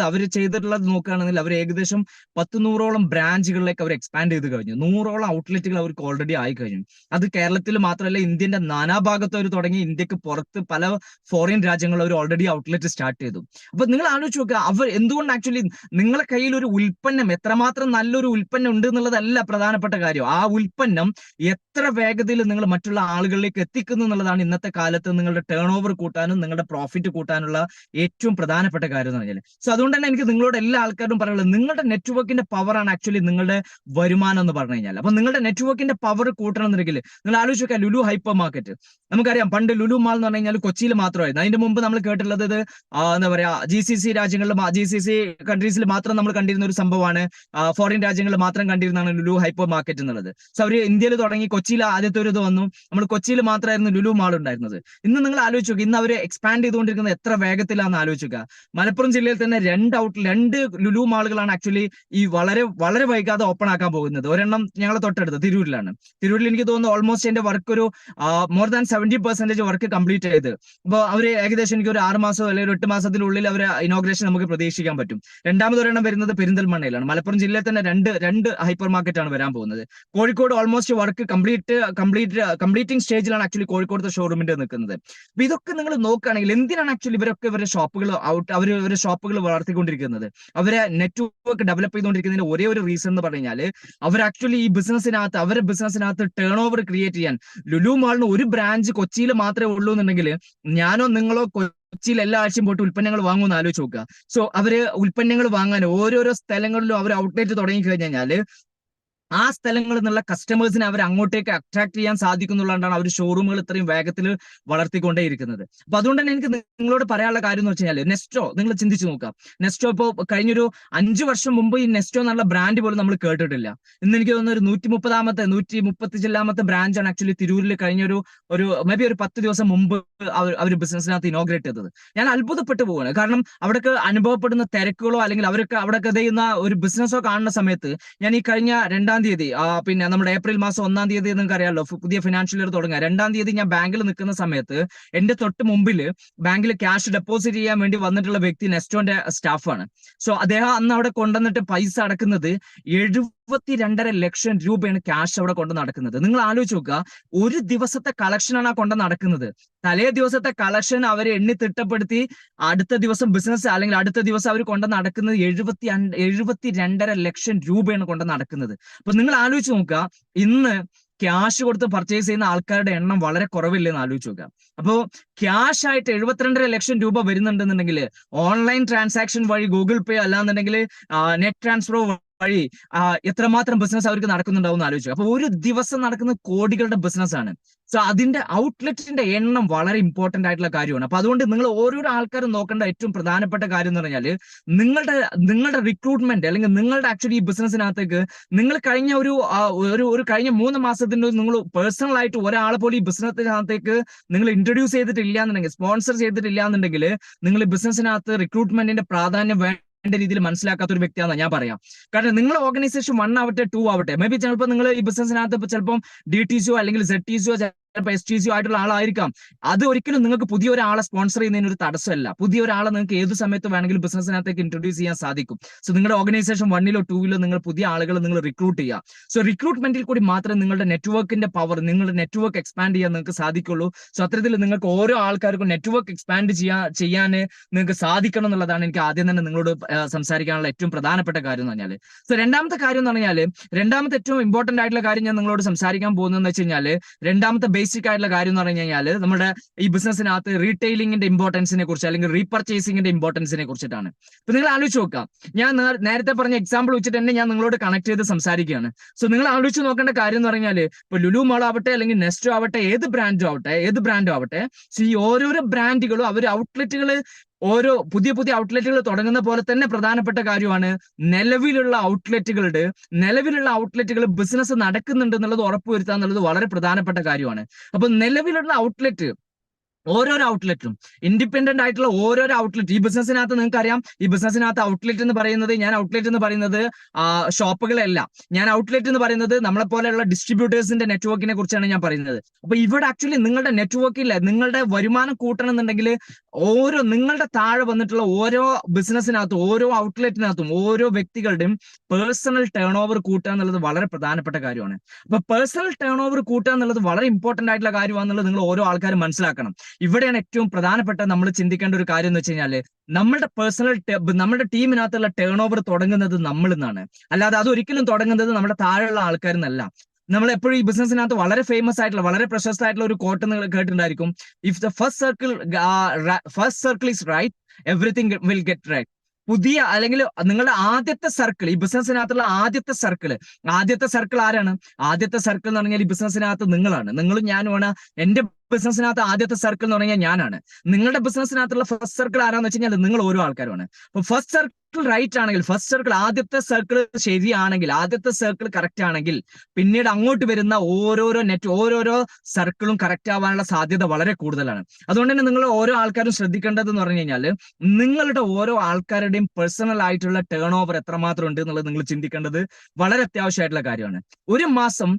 അവർ ചെയ്തിട്ടുള്ളത് നോക്കുകയാണെങ്കിൽ അവർ ഏകദേശം 10-100ഓളം ബ്രാഞ്ചുകളിലേക്ക് അവർ എക്സ്പാൻഡ് ചെയ്ത് കഴിഞ്ഞു. 100ഓളം ഔട്ട്ലെറ്റുകൾ അവർക്ക് ഓൾറെഡി ആയി കഴിഞ്ഞു. അത് കേരളത്തിൽ മാത്രമല്ല, ഇന്ത്യന്റെ നാനാഭാഗത്ത് അവർ തുടങ്ങി, ഇന്ത്യക്ക് പുറത്ത് പല ഫോറിൻ രാജ്യങ്ങളിൽ അവർ ഓൾറെഡി ഔട്ട്ലെറ്റ് സ്റ്റാർട്ട് ചെയ്തു. അപ്പൊ നിങ്ങൾ ആലോചിച്ച് നോക്കുക, അവർ എന്തുകൊണ്ട് ആക്ച്വലി നിങ്ങളെ കയ്യിൽ ഒരു ഉൽപ്പന്നം എത്രമാത്രം നല്ലൊരു ഉൽപ്പന്നം ഉണ്ട് എന്നുള്ളതല്ല പ്രധാനപ്പെട്ട കാര്യം, ആ ഉൽപ്പന്നം എത്ര വേഗതയിൽ നിങ്ങൾ മറ്റുള്ള ആളുകളിലേക്ക് എത്തിക്കുന്നു എന്നുള്ളതാണ് ഇന്നത്തെ കാലത്ത് നിങ്ങളുടെ ടേൺ ഓവർ കൂട്ടാനും നിങ്ങളുടെ പ്രോഫിറ്റ് കൂട്ടാനുള്ള ഏറ്റവും പ്രധാനപ്പെട്ട കാര്യം എന്ന് പറഞ്ഞാൽ. സോ അതുകൊണ്ട് തന്നെ എനിക്ക് നിങ്ങളോട് എല്ലാ ആൾക്കാരും പറയുന്നത്, നിങ്ങളുടെ നെറ്റ്വർക്കിന്റെ പവറാണ് ആക്ച്വലി നിങ്ങളുടെ വരുമാനം എന്ന് പറഞ്ഞു കഴിഞ്ഞാൽ. അപ്പൊ നിങ്ങളുടെ നെറ്റ്വർക്കിന്റെ പവർ കൂട്ടണം എന്നുണ്ടെങ്കിൽ നിങ്ങൾ ആലോചിച്ച് നോക്കുക, ലുലു ഹൈപ്പർ മാർക്കറ്റ് നമുക്കറിയാം, പണ്ട് ലുലു മാൾ എന്ന് പറഞ്ഞു കഴിഞ്ഞാൽ കൊച്ചിയിൽ മാത്രമായിരുന്നു. അതിന്റെ മുമ്പ് നമ്മൾ കേട്ടിട്ടുള്ളത് എന്താ പറയാ GCC രാജ്യങ്ങളിൽ GCC കൺട്രീസിൽ മാത്രം നമ്മൾ കണ്ടിരുന്ന ഒരു സംഭവമാണ്, ഫോറിൻ രാജ്യങ്ങളിൽ മാത്രം കണ്ടിരുന്നതാണ് ലുലു ഹൈപ്പർ മാർക്കറ്റ് എന്നുള്ളത്. സോ അവർ ഇന്ത്യയിൽ തുടങ്ങി, കൊച്ചിയിൽ ആദ്യത്തെ ഒരു ഇത് വന്നു, നമ്മൾ കൊച്ചിയിൽ മാത്രമായിരുന്നു ലുലു മാൾ ഉണ്ടായിരുന്നത്. ഇന്ന് നിങ്ങൾ ആലോചിച്ച് നോക്കുക, ഇന്ന് അവർ എക്സ്പാൻഡ് ചെയ്തുകൊണ്ടിരിക്കുന്നത് എത്ര വേഗത്തിലാണെന്ന് ആലോചിക്കുക. മലപ്പുറം ജില്ലയിൽ തന്നെ 2 ലുലു മാളുകളാണ് ആക്ച്വലി ഈ വളരെ വൈകാതെ ഓപ്പൺ ആക്കാൻ പോകുന്നത്. ഒരെണ്ണം ഞങ്ങളെ തൊട്ടടുത്ത് തിരൂരിലാണ്. തിരൂരിൽ എനിക്ക് തോന്നുന്നു ഓൾമോസ്റ്റ് എന്റെ വർക്ക് ഒരു മോർ ദാൻ 70% വർക്ക് കംപ്ലീറ്റ് ചെയ്ത്. അപ്പോൾ അവര് ഏകദേശം എനിക്ക് ഒരു 6 മാസം അല്ലെങ്കിൽ 8 മാസത്തിനുള്ളിൽ അവർ ഇനോഗ്രേഷൻ നമുക്ക് പ്രതീക്ഷിക്കാൻ പറ്റും. രണ്ടാമതൊരെണ്ണം വരുന്നത് പെരിന്തൽമണ്ണയിലാണ്. മലപ്പുറം ജില്ലയിൽ തന്നെ രണ്ട് ഹൈപ്പർ മാർക്കറ്റ് ആണ് വരാൻ പോകുന്നത്. കോഴിക്കോട് ഓൾമോസ്റ്റ് വർക്ക് കംപ്ലീറ്റിംഗ് സ്റ്റേജിലാണ് ആക്ച്വലി കോഴിക്കോടത്തെ ഷോറൂമിന്റെ നിൽക്കുന്നത്. അപ്പൊ ഇതൊക്കെ നിങ്ങൾ നോക്കുകയാണെങ്കിൽ എന്തിനാണ് ആക്ച്വലി ഇവരൊക്കെ ഇവരുടെ ഷോപ്പുകൾ വളർത്തിക്കൊണ്ടിരിക്കുന്നത്, അവരെ നെറ്റ്വർക്ക് ഡെവലപ്പ് ചെയ്തുകൊണ്ടിരിക്കുന്നതിന് ഒരേ ഒരു റീസൺ എന്ന് പറഞ്ഞു കഴിഞ്ഞാൽ, അവർ ആക്ച്വലി ഈ അവരുടെ ബിസിനസ്സിനകത്ത് ടേൺ ഓവർ ക്രിയേറ്റ് ചെയ്യാൻ. ലുലു മാളിന് ഒരു ബ്രാഞ്ച് കൊച്ചിയിൽ മാത്രമേ ഉള്ളൂ എന്നുണ്ടെങ്കിൽ ഞാനോ നിങ്ങളോ കൊച്ചിയിൽ എല്ലാ ആഴ്ചയും പോയിട്ട് ഉൽപ്പന്നങ്ങൾ വാങ്ങുമെന്ന് ആലോചിച്ച് നോക്കുക. സോ അവര് ഉൽപ്പന്നങ്ങൾ വാങ്ങാൻ ഓരോരോ സ്ഥലങ്ങളിലും അവർ ഔട്ട്ലെറ്റ് തുടങ്ങി കഴിഞ്ഞാൽ ആ സ്ഥലങ്ങളിൽ നിന്നുള്ള കസ്റ്റമേഴ്സിനെ അവർ അങ്ങോട്ടേക്ക് അട്രാക്ട് ചെയ്യാൻ സാധിക്കുന്നുള്ളതാണ് അവർ ഷോറൂമുകൾ ഇത്രയും വേഗത്തിൽ വളർത്തിക്കൊണ്ടേയിരിക്കുന്നത്. അപ്പൊ അതുകൊണ്ട് തന്നെ എനിക്ക് നിങ്ങളോട് പറയാനുള്ള കാര്യം എന്ന് വെച്ച് കഴിഞ്ഞാൽ, നെസ്റ്റോ നിങ്ങൾ ചിന്തിച്ചു നോക്കാം. നെസ്റ്റോ ഇപ്പോൾ കഴിഞ്ഞൊരു 5 വർഷം മുമ്പ് ഈ നെസ്റ്റോ എന്നുള്ള ബ്രാൻഡ് പോലും നമ്മൾ കേട്ടിട്ടില്ല. ഇന്ന് എനിക്ക് തോന്നുന്ന ഒരു 135 ബ്രാഞ്ചാണ് ആക്ച്വലി തിരൂരിൽ കഴിഞ്ഞൊരു മേ ബി ഒരു 10 ദിവസം മുമ്പ് അവർ ബിസിനസ്സിനകത്ത് ഇനോഗ്രേറ്റ് ചെയ്തത്. ഞാൻ അത്ഭുതപ്പെട്ടു പോവാണ്. കാരണം അവിടേക്ക് അനുഭവപ്പെടുന്ന തിരക്കുകളോ അല്ലെങ്കിൽ അവർക്ക് അവിടെ ചെയ്യുന്ന ഒരു ബിസിനസ്സോ കാണുന്ന സമയത്ത് ഞാൻ ഈ കഴിഞ്ഞ 2 1 തീയതി, പിന്നെ നമ്മുടെ ഏപ്രിൽ മാസം 1 തീയതി നിങ്ങൾക്ക് അറിയാമല്ലോ പുതിയ ഫിനാൻഷ്യൽ ഇയർ തുടങ്ങുക. 2 തീയതി ഞാൻ ബാങ്കിൽ നിൽക്കുന്ന സമയത്ത് എന്റെ തൊട്ട് മുമ്പിൽ ബാങ്കിൽ ക്യാഷ് ഡെപ്പോസിറ്റ് ചെയ്യാൻ വേണ്ടി വന്നിട്ടുള്ള വ്യക്തി നെസ്റ്റോന്റെ സ്റ്റാഫാണ്. സോ അദ്ദേഹം അന്ന് അവിടെ കൊണ്ടുവന്നിട്ട് പൈസ അടക്കുന്നത് 72.5 ലക്ഷം രൂപയാണ് ക്യാഷ് അവിടെ കൊണ്ട് നടക്കുന്നത്. നിങ്ങൾ ആലോചിച്ച് നോക്കുക, ഒരു ദിവസത്തെ കളക്ഷനാണ് ആ കൊണ്ട് നടക്കുന്നത്. തലേ ദിവസത്തെ കളക്ഷൻ അവർ എണ്ണി തിട്ടപ്പെടുത്തി അടുത്ത ദിവസം ബിസിനസ് അല്ലെങ്കിൽ അടുത്ത ദിവസം അവർ കൊണ്ട് നടക്കുന്നത് 72.5 ലക്ഷം രൂപയാണ് കൊണ്ട് നടക്കുന്നത്. അപ്പൊ നിങ്ങൾ ആലോചിച്ച് നോക്കുക, ഇന്ന് ക്യാഷ് കൊടുത്ത് പർച്ചേസ് ചെയ്യുന്ന ആൾക്കാരുടെ എണ്ണം വളരെ കുറവില്ലെന്ന് ആലോചിച്ച് നോക്കുക. അപ്പോൾ ക്യാഷ് ആയിട്ട് 72.5 ലക്ഷം രൂപ വരുന്നുണ്ടെന്നുണ്ടെങ്കിൽ ഓൺലൈൻ ട്രാൻസാക്ഷൻ വഴി ഗൂഗിൾ പേ അല്ലാന്നുണ്ടെങ്കിൽ നെറ്റ് ട്രാൻസ്ഫർ വഴി എത്രമാത്രം ബിസിനസ് അവർക്ക് നടക്കുന്നുണ്ടാവും ആലോചിച്ചു. അപ്പൊ ഒരു ദിവസം നടക്കുന്ന കോടികളുടെ ബിസിനസ് ആണ്. സോ അതിന്റെ ഔട്ട്ലെറ്റിന്റെ എണ്ണം വളരെ ഇമ്പോർട്ടന്റ് ആയിട്ടുള്ള കാര്യമാണ്. അപ്പൊ അതുകൊണ്ട് നിങ്ങൾ ഓരോരോ ആൾക്കാരും നോക്കേണ്ട ഏറ്റവും പ്രധാനപ്പെട്ട കാര്യം എന്ന് പറഞ്ഞാൽ നിങ്ങളുടെ റിക്രൂട്ട്മെന്റ് അല്ലെങ്കിൽ നിങ്ങളുടെ ആക്ച്വലി ഈ ബിസിനസ്സിനകത്തേക്ക് നിങ്ങൾ കഴിഞ്ഞ ഒരു കഴിഞ്ഞ 3 മാസത്തിന്റെ നിങ്ങൾ പേഴ്സണൽ ആയിട്ട് ഒരാളെ പോലും ഈ ബിസിനസ്സിനകത്തേക്ക് നിങ്ങൾ ഇൻട്രൊഡ്യൂസ് ചെയ്തിട്ടില്ല എന്നുണ്ടെങ്കിൽ, സ്പോൺസർ ചെയ്തിട്ടില്ല എന്നുണ്ടെങ്കിൽ നിങ്ങൾ ഈ ബിസിനസ്സിനകത്ത് റിക്രൂട്ട്മെന്റിന്റെ പ്രാധാന്യം വേണ്ട രീതിയിൽ മനസ്സിലാക്കാത്ത ഒരു വ്യക്തിയാണെന്ന് ഞാൻ പറയാം. കാരണം നിങ്ങളുടെ ഓർഗനൈസേഷൻ 1 ആവട്ടെ 2 ആവട്ടെ, മേ ബി ചിലപ്പോൾ നിങ്ങൾ ഈ ബിസിനസ്സിനകത്ത് ചിലപ്പം DTCO അല്ലെങ്കിൽ ZTCO ചിലപ്പോൾ STCO ആയിട്ടുള്ള ആളായിരിക്കാം. അത് ഒരിക്കലും നിങ്ങൾക്ക് പുതിയ ഒരാളെ സ്പോൺസർ ചെയ്യുന്നതിന് ഒരു തടസ്സമല്ല. പുതിയ ഒരാളെ നിങ്ങൾക്ക് ഏത് സമയത്ത് വേണമെങ്കിലും ബിസിനസ്സിനകത്തേക്ക് ഇൻട്രൊഡ്യൂസ് ചെയ്യാൻ സാധിക്കും. സോ നിങ്ങളുടെ ഓർഗനൈസേഷൻ 1 2 നിങ്ങൾ പുതിയ ആളുകളെ നിങ്ങൾ റിക്രൂട്ട് ചെയ്യുക. സോ റിക്രൂട്ട്മെന്റിൽ കൂടി മാത്രമേ നിങ്ങളുടെ നെറ്റ്വർക്കിന്റെ പവർ, നിങ്ങളുടെ നെറ്റ്വർക്ക് എക്സ്പാൻഡ് ചെയ്യാൻ നിങ്ങൾക്ക് സാധിക്കുള്ളൂ. സോ അത്തരത്തിൽ നിങ്ങൾക്ക് ഓരോ ആൾക്കാർക്കും നെറ്റ്വർക്ക് എക്സ്പാൻഡ് ചെയ്യാൻ നിങ്ങൾക്ക് സാധിക്കണം എന്നുള്ളതാണ് എനിക്ക് ആദ്യം തന്നെ നിങ്ങളോട് സംസാരിക്കാനുള്ള ഏറ്റവും പ്രധാനപ്പെട്ട കാര്യം എന്ന് പറഞ്ഞാൽ. സോ രണ്ടാമത്തെ കാര്യം എന്ന് പറഞ്ഞാൽ, രണ്ടാമത്തെ ഏറ്റവും ഇമ്പോർട്ടന്റ് ആയിട്ടുള്ള കാര്യം ഞാൻ നിങ്ങളോട് സംസാരിക്കാൻ പോകുന്നതെന്ന് വെച്ച് കഴിഞ്ഞാൽ, രണ്ടാമത്തെ ബേസിക് ആയിട്ടുള്ള കാര്യം എന്ന് പറഞ്ഞു കഴിഞ്ഞാൽ നമ്മുടെ ഈ ബിസിനസ്സിനകത്ത് റീറ്റെയിലിംഗിന്റെ ഇമ്പോർട്ടൻസിനെ കുറിച്ച് അല്ലെങ്കിൽ റീപർച്ചേസിംഗിന്റെ ഇമ്പോർട്ടൻസിനെ കുറിച്ചിട്ടാണ്. അപ്പൊ നിങ്ങൾ ആലോചിച്ച് നോക്കാം, ഞാൻ നേരത്തെ പറഞ്ഞ എക്സാമ്പിൾ വെച്ചിട്ട് തന്നെ ഞാൻ നിങ്ങളോട് കണക്ട് ചെയ്ത് സംസാരിക്കുകയാണ്. സോ നിങ്ങൾ ആലോചിച്ച് നോക്കേണ്ട കാര്യം എന്ന് പറഞ്ഞാൽ, ഇപ്പൊ ലുലു മാൾ ആവട്ടെ അല്ലെങ്കിൽ നെസ്റ്റോ ആവട്ടെ, ഏത് ബ്രാൻഡും ആവട്ടെ, സോ ഈ ഓരോരോ ബ്രാൻഡുകളും അവർ ഔട്ട്ലെറ്റുകൾ ഓരോ പുതിയ ഔട്ട്ലെറ്റുകൾ തുടങ്ങുന്ന പോലെ തന്നെ പ്രധാനപ്പെട്ട കാര്യമാണ് നിലവിലുള്ള ഔട്ട്ലെറ്റുകൾ ബിസിനസ് നടക്കുന്നുണ്ട് എന്നുള്ളത് ഉറപ്പുവരുത്തുക എന്നുള്ളത് വളരെ പ്രധാനപ്പെട്ട കാര്യമാണ്. അപ്പൊ നിലവിലുള്ള ഓരോരോ ഔട്ട്ലെറ്റും ഇൻഡിപെൻഡന്റ് ആയിട്ടുള്ള ഓരോരോ ഔട്ട്ലെറ്റ് ഈ ബിസിനസ്സിനകത്ത് നിങ്ങൾക്ക് അറിയാം. ഈ ബിസിനസ്സിനകത്ത് ഔട്ട്ലെറ്റ് എന്ന് പറയുന്നത് ഷോപ്പുകളല്ല. ഞാൻ ഔട്ട്ലെറ്റ് എന്ന് പറയുന്നത് നമ്മളെ പോലെയുള്ള ഡിസ്ട്രിബ്യൂട്ടേഴ്സിന്റെ നെറ്റ്വർക്കിനെ കുറിച്ചാണ് ഞാൻ പറയുന്നത്. അപ്പൊ ഇവിടെ ആക്ച്വലി നിങ്ങളുടെ നെറ്റ്വർക്കില്ല, നിങ്ങളുടെ വരുമാനം കൂട്ടണം എന്നുണ്ടെങ്കിൽ നിങ്ങളുടെ താഴെ വന്നിട്ടുള്ള ഓരോ ബിസിനസ്സിനകത്തും ഓരോ ഔട്ട്ലെറ്റിനകത്തും ഓരോ വ്യക്തികളുടെയും പേഴ്സണൽ ടേൺ ഓവർ കൂട്ടുക എന്നുള്ളത് വളരെ പ്രധാനപ്പെട്ട കാര്യമാണ്. അപ്പൊ പേഴ്സണൽ ടേൺ ഓവർ കൂട്ടുക എന്നുള്ളത് വളരെ ഇമ്പോർട്ടന്റ് ആയിട്ടുള്ള കാര്യമാണെന്നുള്ളത് നിങ്ങൾ ഓരോ ആൾക്കാരും മനസ്സിലാക്കണം. ഇവിടെയാണ് ഏറ്റവും പ്രധാനപ്പെട്ട നമ്മൾ ചിന്തിക്കേണ്ട ഒരു കാര്യം എന്ന് വെച്ച് കഴിഞ്ഞാല്, നമ്മുടെ ടീമിനകത്തുള്ള ടേൺ ഓവർ തുടങ്ങുന്നത് നമ്മളിൽ നിന്നാണ്. അല്ലാതെ അതൊരിക്കലും തുടങ്ങുന്നത് നമ്മുടെ താഴെയുള്ള ആൾക്കാരിൽ നിന്നല്ല. നമ്മൾ എപ്പോഴും ഈ ബിസിനസ്സിനകത്ത് വളരെ ഫേമസ് ആയിട്ടുള്ള വളരെ പ്രശസ്തമായിട്ടുള്ള ഒരു കോട്ട് നിങ്ങൾ കേട്ടിട്ടുണ്ടായിരിക്കും, if the first circle is right everything will get right. അല്ലെങ്കിൽ നിങ്ങളുടെ ആദ്യത്തെ സർക്കിൾ, ഈ ബിസിനസ്സിനകത്തുള്ള ആദ്യത്തെ സർക്കിൾ ആരാണ്? ആദ്യത്തെ സർക്കിൾ എന്ന് പറഞ്ഞാൽ ഈ ബിസിനസ്സിനകത്ത് നിങ്ങളും ഞാനുമാണ്. എന്റെ ബിസിനസ്സിനകത്ത് ആദ്യത്തെ സർക്കിൾ എന്ന് പറഞ്ഞാൽ ഞാനാണ്. നിങ്ങളുടെ ബിസിനസ്സിനകത്തുള്ള ഫസ്റ്റ് സർക്കിൾ ആരാന്ന് വെച്ച് കഴിഞ്ഞാൽ നിങ്ങൾ ഓരോ ആൾക്കാരുമാണ്. അപ്പൊ ഫസ്റ്റ് സർക്കിൾ റൈറ്റ് ആണെങ്കിൽ, ആദ്യത്തെ സർക്കിൾ ശരിയാണെങ്കിൽ, ആദ്യത്തെ സർക്കിൾ കറക്റ്റ് ആണെങ്കിൽ, പിന്നീട് അങ്ങോട്ട് വരുന്ന ഓരോരോ സർക്കിളും കറക്റ്റ് ആവാനുള്ള സാധ്യത വളരെ കൂടുതലാണ്. അതുകൊണ്ട് തന്നെ നിങ്ങൾ ഓരോ ആൾക്കാരും ശ്രദ്ധിക്കേണ്ടത് എന്ന് പറഞ്ഞു കഴിഞ്ഞാൽ, നിങ്ങളുടെ ഓരോ ആൾക്കാരുടെയും പേഴ്സണൽ ആയിട്ടുള്ള ടേൺ ഓവർ എത്രമാത്രം ഉണ്ട് എന്നുള്ളത് നിങ്ങൾ ചിന്തിക്കേണ്ടത് വളരെ അത്യാവശ്യമായിട്ടുള്ള കാര്യമാണ്. ഒരു മാസം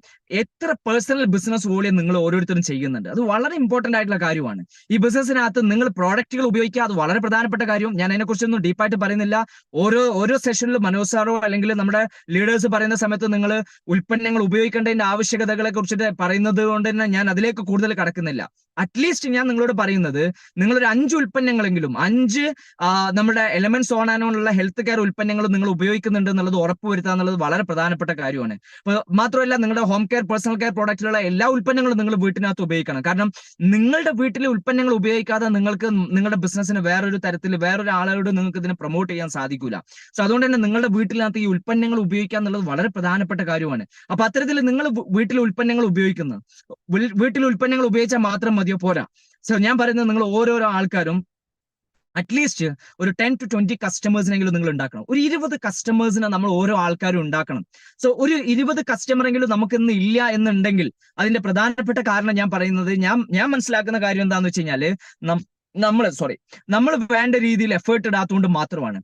എത്ര പേഴ്സണൽ ബിസിനസ് വോളിയം നിങ്ങൾ ഓരോരുത്തരും ചെയ്യുന്നുണ്ട്, അത് വളരെ ഇമ്പോർട്ടന്റ് ആയിട്ടുള്ള കാര്യമാണ്. ഈ ബിസിനസ്സിനകത്ത് നിങ്ങൾ പ്രോഡക്റ്റുകൾ ഉപയോഗിക്കുക, അത് വളരെ പ്രധാനപ്പെട്ട കാര്യം. ഞാൻ അതിനെക്കുറിച്ചൊന്നും ഡീപ്പായിട്ട് പറയുന്നില്ല. ഓരോ സെഷനിലും മനോജ് സാറോ അല്ലെങ്കിൽ നമ്മുടെ ലീഡേഴ്സ് പറയുന്ന സമയത്ത് നിങ്ങൾ ഉൽപ്പന്നങ്ങൾ ഉപയോഗിക്കേണ്ടതിന്റെ ആവശ്യകതകളെ കുറിച്ചിട്ട് പറയുന്നത് കൊണ്ട് തന്നെ ഞാൻ അതിലേക്ക് കൂടുതൽ കടക്കുന്നില്ല. അറ്റ്ലീസ്റ്റ് ഞാൻ നിങ്ങളോട് പറയുന്നത്, നിങ്ങളൊരു 5 ഉൽപ്പന്നങ്ങളെങ്കിലും 5 നമ്മുടെ എലമെന്റ്സ് ഓൺ ആൻഡ് ഓൺ ഉള്ള ഹെൽത്ത് കെയർ ഉൽപ്പന്നങ്ങളും നിങ്ങൾ ഉപയോഗിക്കുന്നുണ്ട് എന്നുള്ളത് ഉറപ്പുവരുത്തുക എന്നുള്ളത് വളരെ പ്രധാനപ്പെട്ട കാര്യമാണ്. മാത്രമല്ല, നിങ്ങളുടെ ഹോം കെയർ പേഴ്സണൽ കെയർ പ്രോഡക്റ്റിലുള്ള എല്ലാ ഉൽപ്പന്നങ്ങളും നിങ്ങൾ വീട്ടിനകത്ത് ഉപയോഗിക്കണം. കാരണം നിങ്ങളുടെ വീട്ടിലെ ഉൽപ്പന്നങ്ങൾ ഉപയോഗിക്കാതെ നിങ്ങൾക്ക് നിങ്ങളുടെ ബിസിനസ്സിന് വേറൊരു ആളോട് നിങ്ങൾക്ക് ഇതിനെ പ്രൊമോട്ട് ചെയ്യാൻ സാധിക്കില്ല. സോ അതുകൊണ്ട് തന്നെ നിങ്ങളുടെ വീട്ടിനകത്ത് ഈ ഉൽപ്പന്നങ്ങൾ ഉപയോഗിക്കുക എന്നുള്ളത് വളരെ പ്രധാനപ്പെട്ട കാര്യമാണ്. അപ്പൊ അത്തരത്തിൽ നിങ്ങൾ വീട്ടിലെ ഉൽപ്പന്നങ്ങൾ ഉപയോഗിച്ചാൽ മാത്രം മതിയോ? പോരാ. സോ ഞാൻ പറയുന്നത്, നിങ്ങൾ ഓരോരോ ആൾക്കാരും അറ്റ്ലീസ്റ്റ് ഒരു 10 to 20 കസ്റ്റമേഴ്സിനെങ്കിലും നിങ്ങൾ ഉണ്ടാക്കണം. ഒരു 20 കസ്റ്റമേഴ്സിനെ നമ്മൾ ഓരോ ആൾക്കാരും ഉണ്ടാക്കണം. സോ ഒരു 20 കസ്റ്റമറെങ്കിലും നമുക്ക് ഇന്ന് ഇല്ല എന്നുണ്ടെങ്കിൽ അതിന്റെ പ്രധാനപ്പെട്ട കാരണം ഞാൻ പറയുന്നത്, ഞാൻ മനസ്സിലാക്കുന്ന കാര്യം എന്താണെന്ന് വെച്ച് കഴിഞ്ഞാല്, നമ്മൾ വേണ്ട രീതിയിൽ എഫേർട്ട് ഇടാത്തതുകൊണ്ട് മാത്രമാണ്.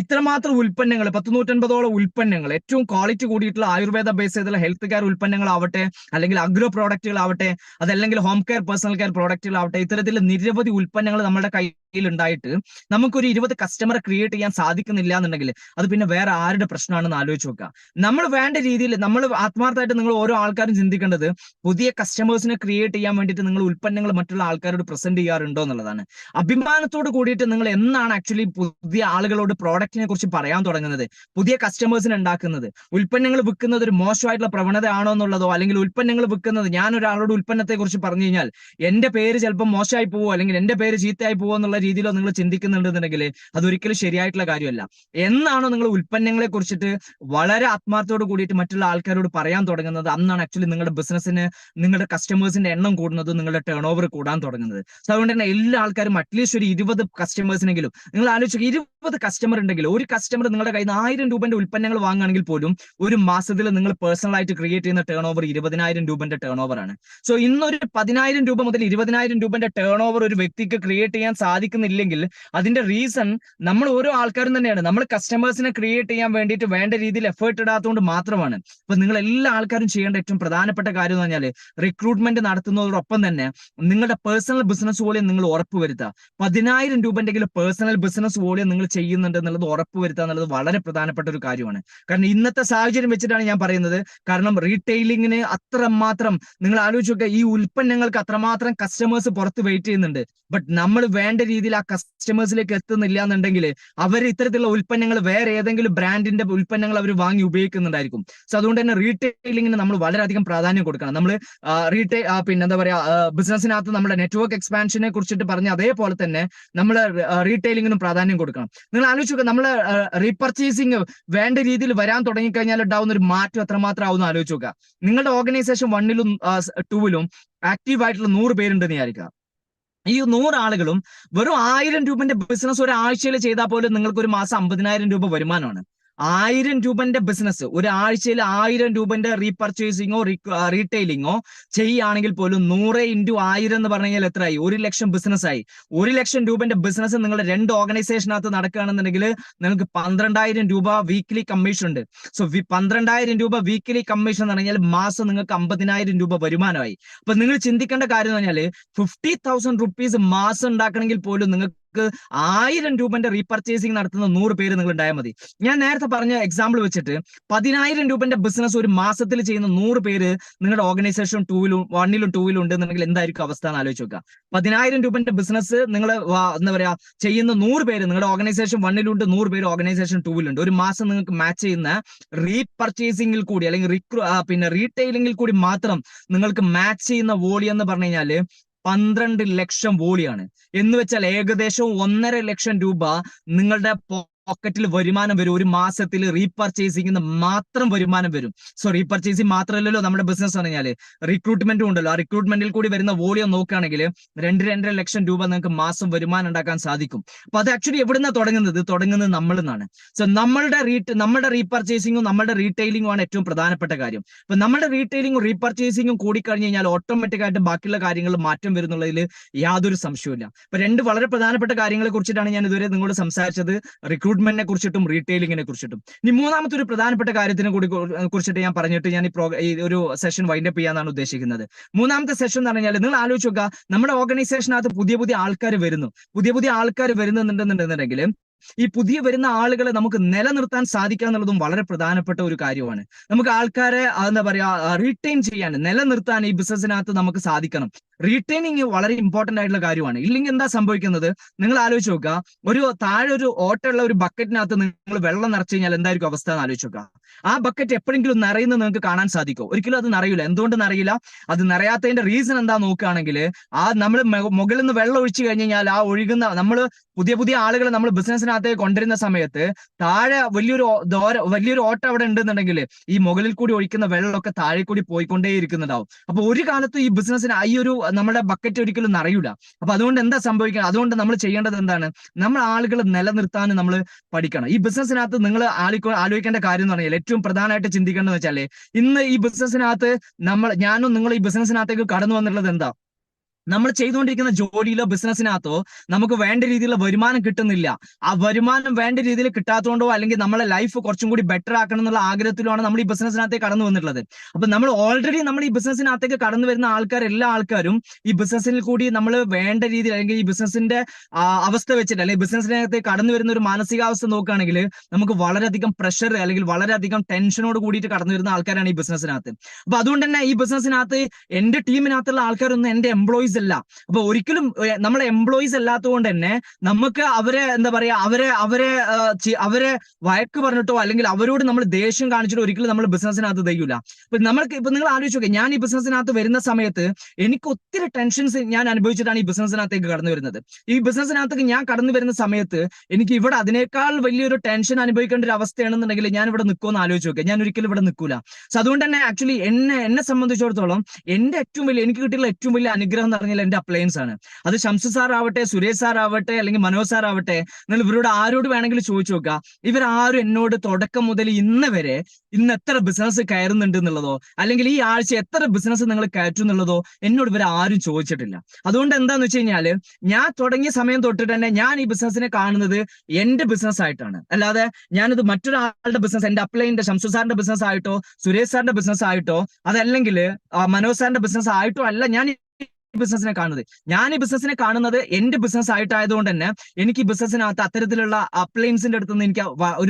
ഇത്രമാത്രം ഉൽപ്പന്നങ്ങൾ, 150-150ഓളം ഉൽപ്പന്നങ്ങൾ, ഏറ്റവും ക്വാളിറ്റി കൂടിയിട്ടുള്ള ആയുർവേദ ബേസ് ചെയ്തുള്ള ഹെൽത്ത് കെയർ ഉൽപ്പന്നങ്ങളാവട്ടെ, അല്ലെങ്കിൽ അഗ്രോ പ്രോഡക്റ്റുകളാവട്ടെ, അതല്ലെങ്കിൽ ഹോം കെയർ പേഴ്സണൽ കെയർ പ്രോഡക്റ്റുകളാവട്ടെ, ഇത്തരത്തിൽ നിരവധി ഉൽപ്പന്നങ്ങൾ നമ്മുടെ കയ്യിൽ ഉണ്ടായിട്ട് നമുക്കൊരു 20 കസ്റ്റമറെ ക്രിയേറ്റ് ചെയ്യാൻ സാധിക്കുന്നില്ല എന്നുണ്ടെങ്കിൽ അത് പിന്നെ വേറെ ആരുടെ പ്രശ്നമാണെന്ന് ആലോചിച്ച് നോക്കുക. നമ്മൾ വേണ്ട രീതിയിൽ നമ്മൾ ആത്മാർത്ഥമായിട്ട് നിങ്ങൾ ഓരോ ആൾക്കാരും ചിന്തിക്കേണ്ടത് പുതിയ കസ്റ്റമേഴ്സിനെ ക്രിയേറ്റ് ചെയ്യാൻ വേണ്ടിയിട്ട് നിങ്ങൾ ഉൽപ്പന്നങ്ങൾ മറ്റുള്ള ആൾക്കാരോട് പ്രസന്റ് ചെയ്യാറുണ്ടോ എന്നുള്ളതാണ്. അഭിമാനത്തോട് കൂടിയിട്ട് നിങ്ങൾ എന്നാണ് ആക്ച്വലി പുതിയ ആളുകളോട് പ്രോഡക്റ്റിനെ കുറിച്ച് പറയാൻ തുടങ്ങുന്നത്, പുതിയ കസ്റ്റമേഴ്സിനെ ഉണ്ടാക്കുന്നത്? ഉൽപ്പന്നങ്ങൾ വിൽക്കുന്നത് ഒരു മോശമായിട്ടുള്ള പ്രവണത ആണോ എന്നുള്ളതോ, അല്ലെങ്കിൽ ഉൽപ്പന്നങ്ങൾ വിൽക്കുന്നത്, ഞാൻ ഒരാളോട് ഉൽപ്പന്നത്തെ കുറിച്ച് പറഞ്ഞു കഴിഞ്ഞാൽ എന്റെ പേര് ചിലപ്പോൾ മോശമായി പോവോ അല്ലെങ്കിൽ എന്റെ പേര് ചീത്തയായി പോവോ എന്നുള്ള രീതിയിലോ നിങ്ങൾ ചിന്തിക്കുന്നുണ്ടെന്നുണ്ടെങ്കിൽ അതൊരിക്കലും ശരിയായിട്ടുള്ള കാര്യമല്ല. എന്നാണോ നിങ്ങൾ ഉൽപ്പന്നങ്ങളെ കുറിച്ചിട്ട് വളരെ ആത്മാർത്ഥത്തോട് കൂടിയിട്ട് മറ്റുള്ള ആൾക്കാരോട് പറയാൻ തുടങ്ങുന്നത്, അന്നാണ് ആക്ച്വലി നിങ്ങളുടെ ബിസിനസ്സിന്, നിങ്ങളുടെ കസ്റ്റമേഴ്സിന്റെ എണ്ണം കൂടുന്നത്, നിങ്ങളുടെ ടേൺ ഓവർ കൂടാൻ തുടങ്ങുന്നത്. അതുകൊണ്ട് തന്നെ എല്ലാ ആൾക്കാരും അറ്റ്ലീസ്റ്റ് ഒരു 20 കസ്റ്റമേഴ്സിനെങ്കിലും നിങ്ങൾ ആലോചിക്കുക. 20 കസ്റ്റമർ ഉണ്ടെങ്കിൽ, ഒരു കസ്റ്റമർ നിങ്ങളുടെ കയ്യിൽ നിന്ന് 1000 രൂപന്റെ ഉൽപ്പന്നങ്ങൾ വാങ്ങുകയാണെങ്കിൽ പോലും ഒരു മാസത്തിൽ നിങ്ങൾ പേഴ്സണൽ ആയിട്ട് ക്രിയേറ്റ് ചെയ്യുന്ന ടേൺ ഓവർ 20,000 രൂപന്റെ ടേൺ ഓവർ ആണ്. സോ ഇന്നൊരു 10,000 രൂപ മുതൽ 20,000 രൂപന്റെ ടേൺ ഓവർ ഒരു വ്യക്തിക്ക് ക്രിയേറ്റ് ചെയ്യാൻ സാധിക്കുന്നില്ലെങ്കിൽ അതിന്റെ റീസൺ നമ്മൾ ഓരോ ആൾക്കാരും തന്നെയാണ്. നമ്മൾ കസ്റ്റമേഴ്സിനെ ക്രിയേറ്റ് ചെയ്യാൻ വേണ്ടിയിട്ട് വേണ്ട രീതിയിൽ എഫേർട്ട് ഇടാത്തതുകൊണ്ട് മാത്രമാണ്. അപ്പൊ നിങ്ങൾ എല്ലാ ആൾക്കാരും ചെയ്യേണ്ട ഏറ്റവും പ്രധാനപ്പെട്ട കാര്യം എന്ന് പറഞ്ഞാൽ റിക്രൂട്ട്മെന്റ് നടത്തുന്നതോടൊപ്പം തന്നെ നിങ്ങളുടെ പേഴ്സണൽ ബിസിനസ് വോളിയം നിങ്ങൾ ഉറപ്പുവരുത്തുക. 10,000 രൂപന്റെ പേഴ്സണൽ ബിസിനസ് വോളിയം നിങ്ങൾ ചെയ്യുന്നുണ്ട് എന്നുള്ളത് ഉറപ്പുവരുത്തുക എന്നുള്ളത് വളരെ പ്രധാനപ്പെട്ട ഒരു കാര്യമാണ്. കാരണം ഇന്നത്തെ സാഹചര്യം വെച്ചിട്ടാണ് ഞാൻ പറയുന്നത്. കാരണം റീറ്റെയിലിങ്ങിന് അത്രമാത്രം നിങ്ങൾ ആലോചിച്ച് നോക്കുക, ഈ ഉൽപ്പന്നങ്ങൾക്ക് അത്രമാത്രം കസ്റ്റമേഴ്സ് പുറത്ത് വെയിറ്റ് ചെയ്യുന്നുണ്ട്. ബട്ട് നമ്മൾ വേണ്ട രീതിയിൽ ആ കസ്റ്റമേഴ്സിലേക്ക് എത്തുന്നില്ല എന്നുണ്ടെങ്കിൽ അവർ ഇത്തരത്തിലുള്ള ഉൽപ്പന്നങ്ങൾ വേറെ ഏതെങ്കിലും ബ്രാൻഡിന്റെ ഉൽപ്പന്നങ്ങൾ അവർ വാങ്ങി ഉപയോഗിക്കുന്നുണ്ടായിരിക്കും. സോ അതുകൊണ്ട് തന്നെ റീറ്റെയിലിങ്ങിന് നമ്മൾ വളരെയധികം പ്രാധാന്യം കൊടുക്കണം. നമ്മൾ പിന്നെ എന്താ പറയാ, ബിസിനസ്സിനകത്ത് നമ്മുടെ നെറ്റ്വർക്ക് എക്സ്പാൻഷനെ കുറിച്ചിട്ട് പറഞ്ഞ അതേപോലെ തന്നെ നമ്മൾ റീറ്റെയിലിങ്ങിനും പ്രാധാന്യം കൊടുക്കണം. നിങ്ങൾ ആലോചിക്കുക, നമ്മൾ റീപർച്ചേസിങ് വേണ്ട രീതിയിൽ വരാൻ തുടങ്ങിക്കഴിഞ്ഞാൽ ഉണ്ടാവുന്ന ഒരു മാറ്റം എത്രമാത്രം ആവുന്ന ആലോചിച്ച് നോക്കുക. നിങ്ങളുടെ ഓർഗനൈസേഷൻ 1ലും 2ലും ആക്റ്റീവ് ആയിട്ടുള്ള 100 പേരുണ്ടെന്ന് വിചാരിക്കുക. ഈ 100 ആളുകളും വെറും 1000 രൂപന്റെ ബിസിനസ് ഒരാഴ്ചയിൽ ചെയ്താൽ പോലും നിങ്ങൾക്ക് ഒരു മാസം 50,000 രൂപ വരുമാനമാണ്. 1000 രൂപന്റെ ബിസിനസ് ഒരാഴ്ചയിൽ 1000 രൂപന്റെ റീപർച്ചേസിങ്ങോ റീറ്റെയിലിങ്ങോ ചെയ്യുകയാണെങ്കിൽ പോലും 100 × 1000 എന്ന് പറഞ്ഞു കഴിഞ്ഞാൽ എത്രയായി? 1,00,000 ബിസിനസ് ആയി. 1,00,000 രൂപന്റെ ബിസിനസ് നിങ്ങളുടെ 2 ഓർഗനൈസേഷനകത്ത് നടക്കുകയാണെന്നുണ്ടെങ്കിൽ നിങ്ങൾക്ക് 12,000 രൂപ വീക്ക്ലി കമ്മീഷൻ ഉണ്ട്. സോ 12,000 രൂപ വീക്ക്ലി കമ്മീഷൻ എന്ന് പറഞ്ഞാൽ മാസം നിങ്ങൾക്ക് 50,000 രൂപ വരുമാനമായി. അപ്പൊ നിങ്ങൾ ചിന്തിക്കേണ്ട കാര്യം എന്ന് പറഞ്ഞാൽ 50,000 റുപ്പീസ് മാസം ഉണ്ടാക്കണമെങ്കിൽ പോലും നിങ്ങൾക്ക് 1000 രൂപന്റെ റീപർച്ചേസിംഗ് നടത്തുന്ന 100 പേര് നിങ്ങൾ ഉണ്ടായാൽ മതി. ഞാൻ നേരത്തെ പറഞ്ഞ എക്സാമ്പിൾ വെച്ചിട്ട് 10,000 രൂപന്റെ ബിസിനസ് ഒരു മാസത്തിൽ ചെയ്യുന്ന 100 പേര് നിങ്ങളുടെ ഓർഗനൈസേഷൻ 1ലും 2ലും ഉണ്ടെന്നുണ്ടെങ്കിൽ എന്തായിരിക്കും അവസ്ഥ എന്ന് ആലോചിച്ച് നോക്കുക. 10,000 രൂപന്റെ ബിസിനസ് നിങ്ങൾ എന്താ പറയാ ചെയ്യുന്ന 100 പേര് നിങ്ങളുടെ ഓർഗനൈസേഷൻ 1ലും ഉണ്ട്, 100 പേര് ഓർഗനൈസേഷൻ 2ലും ഉണ്ട്. ഒരു മാസം നിങ്ങൾക്ക് മാച്ച് ചെയ്യുന്ന റീപർച്ചേസിംഗിൽ കൂടി അല്ലെങ്കിൽ പിന്നെ റീറ്റെയിലിംഗിൽ കൂടി മാത്രം നിങ്ങൾക്ക് മാച്ച് ചെയ്യുന്ന വോളിയം എന്ന് പറഞ്ഞു കഴിഞ്ഞാല് 12 ലക്ഷം വോളിയാണ്. എന്ന് വെച്ചാൽ ഏകദേശം 1.5 ലക്ഷം രൂപ നിങ്ങളുടെ പോക്കറ്റിൽ വരുമാനം വരും. ഒരു മാസത്തിൽ റീപർച്ചേസിംഗ് മാത്രം വരുമാനം വരും. സോ റീപർച്ചേസിംഗ് മാത്രമല്ലല്ലോ നമ്മുടെ ബിസിനസ് പറഞ്ഞാൽ, റിക്രൂട്ട്മെന്റും ഉണ്ടല്ലോ. ആ റിക്രൂട്ട്മെന്റിൽ കൂടി വരുന്ന വോളിയം നോക്കുകയാണെങ്കിൽ 2-2.5 ലക്ഷം രൂപ നിങ്ങൾക്ക് മാസം വരുമാനം ഉണ്ടാക്കാൻ സാധിക്കും. അപ്പൊ അത് ആക്ച്വലി എവിടുന്നാണ് തുടങ്ങുന്നത് നമ്മളിൽ നിന്നാണ്. സോ നമ്മുടെ റീപർച്ചേസിംഗും നമ്മുടെ റീറ്റെയിലിംഗും ആണ് ഏറ്റവും പ്രധാനപ്പെട്ട കാര്യം. അപ്പൊ നമ്മുടെ റീറ്റെയിലിംഗും റീപർച്ചേസിംഗും കൂടിക്കഴിഞ്ഞ് കഴിഞ്ഞാൽ ഓട്ടോമാറ്റിക് ആയിട്ട് ബാക്കിയുള്ള കാര്യങ്ങൾ മാറ്റം വരുന്നുള്ളതിൽ യാതൊരു സംശയവുമില്ല. അപ്പൊ 2 വളരെ പ്രധാനപ്പെട്ട കാര്യങ്ങളെ കുറിച്ചിട്ടാണ് ഞാൻ ഇതുവരെ നിങ്ങളോട് സംസാരിച്ചത്, റിക്രൂട്ട്മെന്റിനെ കുറിച്ചിട്ടും റീറ്റെയിലിംഗിനെ കുറിച്ചിട്ടും. ഇനി മൂന്നാമത്തെ ഒരു പ്രധാനപ്പെട്ട കാര്യത്തിനെ കുറിച്ചിട്ട് ഞാൻ പറഞ്ഞിട്ട് ഞാൻ ഈ ഒരു സെഷൻ വൈൻഡപ്പ് ചെയ്യാനാണ് ഉദ്ദേശിക്കുന്നത്. മൂന്നാമത്തെ സെഷൻ എന്ന് പറഞ്ഞാൽ നിങ്ങൾ ആലോചിച്ച് നോക്കുക, നമ്മുടെ ഓർഗനൈസേഷനകത്ത് പുതിയ ആൾക്കാർ വരുന്നുണ്ടെന്നുണ്ടെങ്കിൽ ഈ പുതിയ വരുന്ന ആളുകളെ നമുക്ക് നിലനിർത്താൻ സാധിക്കുക എന്നുള്ളതും വളരെ പ്രധാനപ്പെട്ട ഒരു കാര്യമാണ്. നമുക്ക് ആൾക്കാരെ എന്താ പറയാ റീറ്റെയിൻ ചെയ്യാൻ, നിലനിർത്താൻ ഈ ബിസിനസ്സിനകത്ത് നമുക്ക് സാധിക്കണം. റീറ്റെയിനിങ് വളരെ ഇമ്പോർട്ടന്റ് ആയിട്ടുള്ള കാര്യമാണ്. ഇല്ലെങ്കിൽ എന്താ സംഭവിക്കുന്നത് നിങ്ങൾ ആലോചിച്ച് നോക്കുക, താഴെ ഒരു ഓട്ടമുള്ള ഒരു ബക്കറ്റിനകത്ത് നിങ്ങൾ വെള്ളം നിറച്ചു കഴിഞ്ഞാൽ എന്തായിരിക്കും അവസ്ഥ എന്ന് ആലോചിച്ച് നോക്കുക. ആ ബക്കറ്റ് എപ്പോഴെങ്കിലും നിറയുന്നത് നിങ്ങൾക്ക് കാണാൻ സാധിക്കും? ഒരിക്കലും അത് നിറയില്ല. എന്തുകൊണ്ട് നിറയില്ല? അത് നിറയാത്തതിന്റെ റീസൺ എന്താ നോക്കുകയാണെങ്കിൽ, നമ്മൾ മുകളിൽ നിന്ന് വെള്ളം ഒഴിച്ചു കഴിഞ്ഞ് കഴിഞ്ഞാൽ ആ ഒഴുകുന്ന നമ്മൾ പുതിയ ആളുകളെ നമ്മൾ ബിസിനസ്സിനകത്തേക്ക് കൊണ്ടുവരുന്ന സമയത്ത് താഴെ വലിയൊരു ഓട്ടം അവിടെ ഉണ്ടെന്നുണ്ടെങ്കിൽ ഈ മുകളിൽ കൂടി ഒഴിക്കുന്ന വെള്ളമൊക്കെ താഴെ കൂടി പോയിക്കൊണ്ടേ ഇരിക്കുന്നുണ്ടാവും. അപ്പൊ ഒരു കാലത്ത് ഈ ബിസിനസ്സിന് ഈ ഒരു നമ്മുടെ ബക്കറ്റ് ഒരിക്കലും നിറയൂല. അപ്പൊ അതുകൊണ്ട് എന്താ സംഭവിക്കുക? അതുകൊണ്ട് നമ്മൾ ചെയ്യേണ്ടത് എന്താണ്? നമ്മൾ ആളുകൾ നിലനിർത്താൻ നമ്മൾ പഠിക്കണം. ഈ ബിസിനസ്സിനകത്ത് നിങ്ങൾ ആലോചിക്കേണ്ട കാര്യം എന്ന് പറഞ്ഞാൽ ഏറ്റവും പ്രധാനമായിട്ട് ചിന്തിക്കേണ്ടതെന്ന് വെച്ചാല്, ഇന്ന് ഈ ബിസിനസ്സിനകത്ത് ഞാനും നിങ്ങൾ ഈ ബിസിനസ്സിനകത്തേക്ക് കടന്നു വന്നിട്ടുള്ളത് എന്താ? നമ്മൾ ചെയ്തുകൊണ്ടിരിക്കുന്ന ജോലിയിലോ ബിസിനസ്സിനകത്തോ നമുക്ക് വേണ്ട രീതിയിലുള്ള വരുമാനം കിട്ടുന്നില്ല. ആ വരുമാനം വേണ്ട രീതിയിൽ കിട്ടാത്തതുകൊണ്ടോ അല്ലെങ്കിൽ നമ്മളെ ലൈഫ് കുറച്ചും കൂടി ബെറ്റർ ആക്കണം എന്നുള്ള ആഗ്രഹത്തിലാണ് നമ്മൾ ഈ ബിസിനസ്സിനകത്തേക്ക് കടന്നു വന്നിട്ടുള്ളത്. അപ്പൊ നമ്മൾ ഓൾറെഡി നമ്മൾ ഈ ബിസിനസ്സിനകത്തേക്ക് കടന്നു വരുന്ന എല്ലാ ആൾക്കാരും ഈ ബിസിനസ്സിൽ കൂടി നമ്മൾ വേണ്ട രീതിയിൽ അല്ലെങ്കിൽ ഈ ബിസിനസ്സിന്റെ അവസ്ഥ വെച്ചിട്ട് അല്ലെങ്കിൽ ബിസിനസ്സിനകത്തേക്ക് കടന്നു വരുന്ന ഒരു മാനസികാവസ്ഥ നോക്കുകയാണെങ്കിൽ നമുക്ക് വളരെയധികം പ്രഷർ അല്ലെങ്കിൽ വളരെയധികം ടെൻഷനോട് കൂടിയിട്ട് കടന്നു വരുന്ന ആൾക്കാരാണ് ഈ ബിസിനസ്സിനകത്ത്. അപ്പൊ അതുകൊണ്ട് തന്നെ ഈ ബിസിനസ്സിനകത്ത് എന്റെ ടീമിനകത്തുള്ള ആൾക്കാരൊന്നും എന്റെ എംപ്ലോയീസ് അല്ല. അപ്പൊ ഒരിക്കലും നമ്മളെ എംപ്ലോയീസ് അല്ലാത്തത് കൊണ്ട് തന്നെ നമുക്ക് അവരെ എന്താ പറയാ അവരെ വഴക്ക് പറഞ്ഞിട്ടോ അല്ലെങ്കിൽ അവരോട് നമ്മൾ ദേഷ്യം കാണിച്ചിട്ടോ ഒരിക്കലും നമ്മൾ ബിസിനസ്സിനകത്ത് ദയ്യൂല. ഇപ്പൊ നിങ്ങൾ ആലോചിച്ച് നോക്കുക, ഞാൻ ഈ ബിസിനസ്സിനകത്ത് വരുന്ന സമയത്ത് എനിക്ക് ഒത്തിരി ടെൻഷൻസ് ഞാൻ അനുഭവിച്ചിട്ടാണ് ഈ ബിസിനസ്സിനകത്തേക്ക് കടന്നു വരുന്നത്. ഈ ബിസിനസ്സിനകത്തേക്ക് ഞാൻ കടന്നു വരുന്ന സമയത്ത് എനിക്ക് ഇവിടെ അതിനേക്കാൾ വലിയൊരു ടെൻഷൻ അനുഭവിക്കേണ്ട ഒരു അവസ്ഥയാണെന്നുണ്ടെങ്കിൽ ഞാൻ ഇവിടെ നിൽക്കുമെന്ന് ആലോചിച്ച് നോക്കുക, ഞാൻ ഒരിക്കലും ഇവിടെ നിൽക്കൂല. സോ അതുകൊണ്ട് തന്നെ ആക്ച്വലി എന്നെ സംബന്ധിച്ചിടത്തോളം എന്റെ എനിക്ക് കിട്ടിയുള്ള ഏറ്റവും വലിയ അനുഗ്രഹം എന്ന് പറഞ്ഞാൽ എന്റെ അപ്ലയൻസ് ആണ്. അത് ഷംസു സാർ ആവട്ടെ, സുരേഷ് സാർ ആവട്ടെ, അല്ലെങ്കിൽ മനോജ് സാർ ആവട്ടെ, നിങ്ങൾ ഇവരോട് ആരോട് വേണമെങ്കിലും ചോദിച്ചു നോക്കുക, ഇവരാരും എന്നോട് തുടക്കം മുതൽ ഇന്ന് എത്ര ബിസിനസ് കയറുന്നുണ്ട് എന്നുള്ളതോ അല്ലെങ്കിൽ ഈ ആഴ്ച എത്ര ബിസിനസ് നിങ്ങൾ കയറ്റും എന്നുള്ളതോ എന്നോട് ഇവർ ആരും ചോദിച്ചിട്ടില്ല. അതുകൊണ്ട് എന്താന്ന് വെച്ച് കഴിഞ്ഞാല് ഞാൻ തുടങ്ങിയ സമയം തൊട്ടിട്ട് തന്നെ ഞാൻ ഈ ബിസിനസിനെ കാണുന്നത് എന്റെ ബിസിനസ് ആയിട്ടാണ്. അല്ലാതെ ഞാനിത് മറ്റൊരാളുടെ ബിസിനസ്, എന്റെ അപ്ലൈന്റെ ഷംസു സാറിന്റെ ബിസിനസ് ആയിട്ടോ സുരേഷ് സാറിന്റെ ബിസിനസ് ആയിട്ടോ അതല്ലെങ്കിൽ മനോജ് സാറിന്റെ ബിസിനസ് ആയിട്ടോ അല്ല ഞാൻ ബിസിനസിനെ കാണുന്നത്. ഞാൻ ഈ ബിസിനസിനെ കാണുന്നത് എന്റെ ബിസിനസ് ആയിട്ടായതുകൊണ്ട് തന്നെ എനിക്ക് ഈ ബിസിനസ്സിനകത്ത് അത്തരത്തിലുള്ള അപ്ലയൻസിന്റെ അടുത്ത് നിന്ന് എനിക്ക്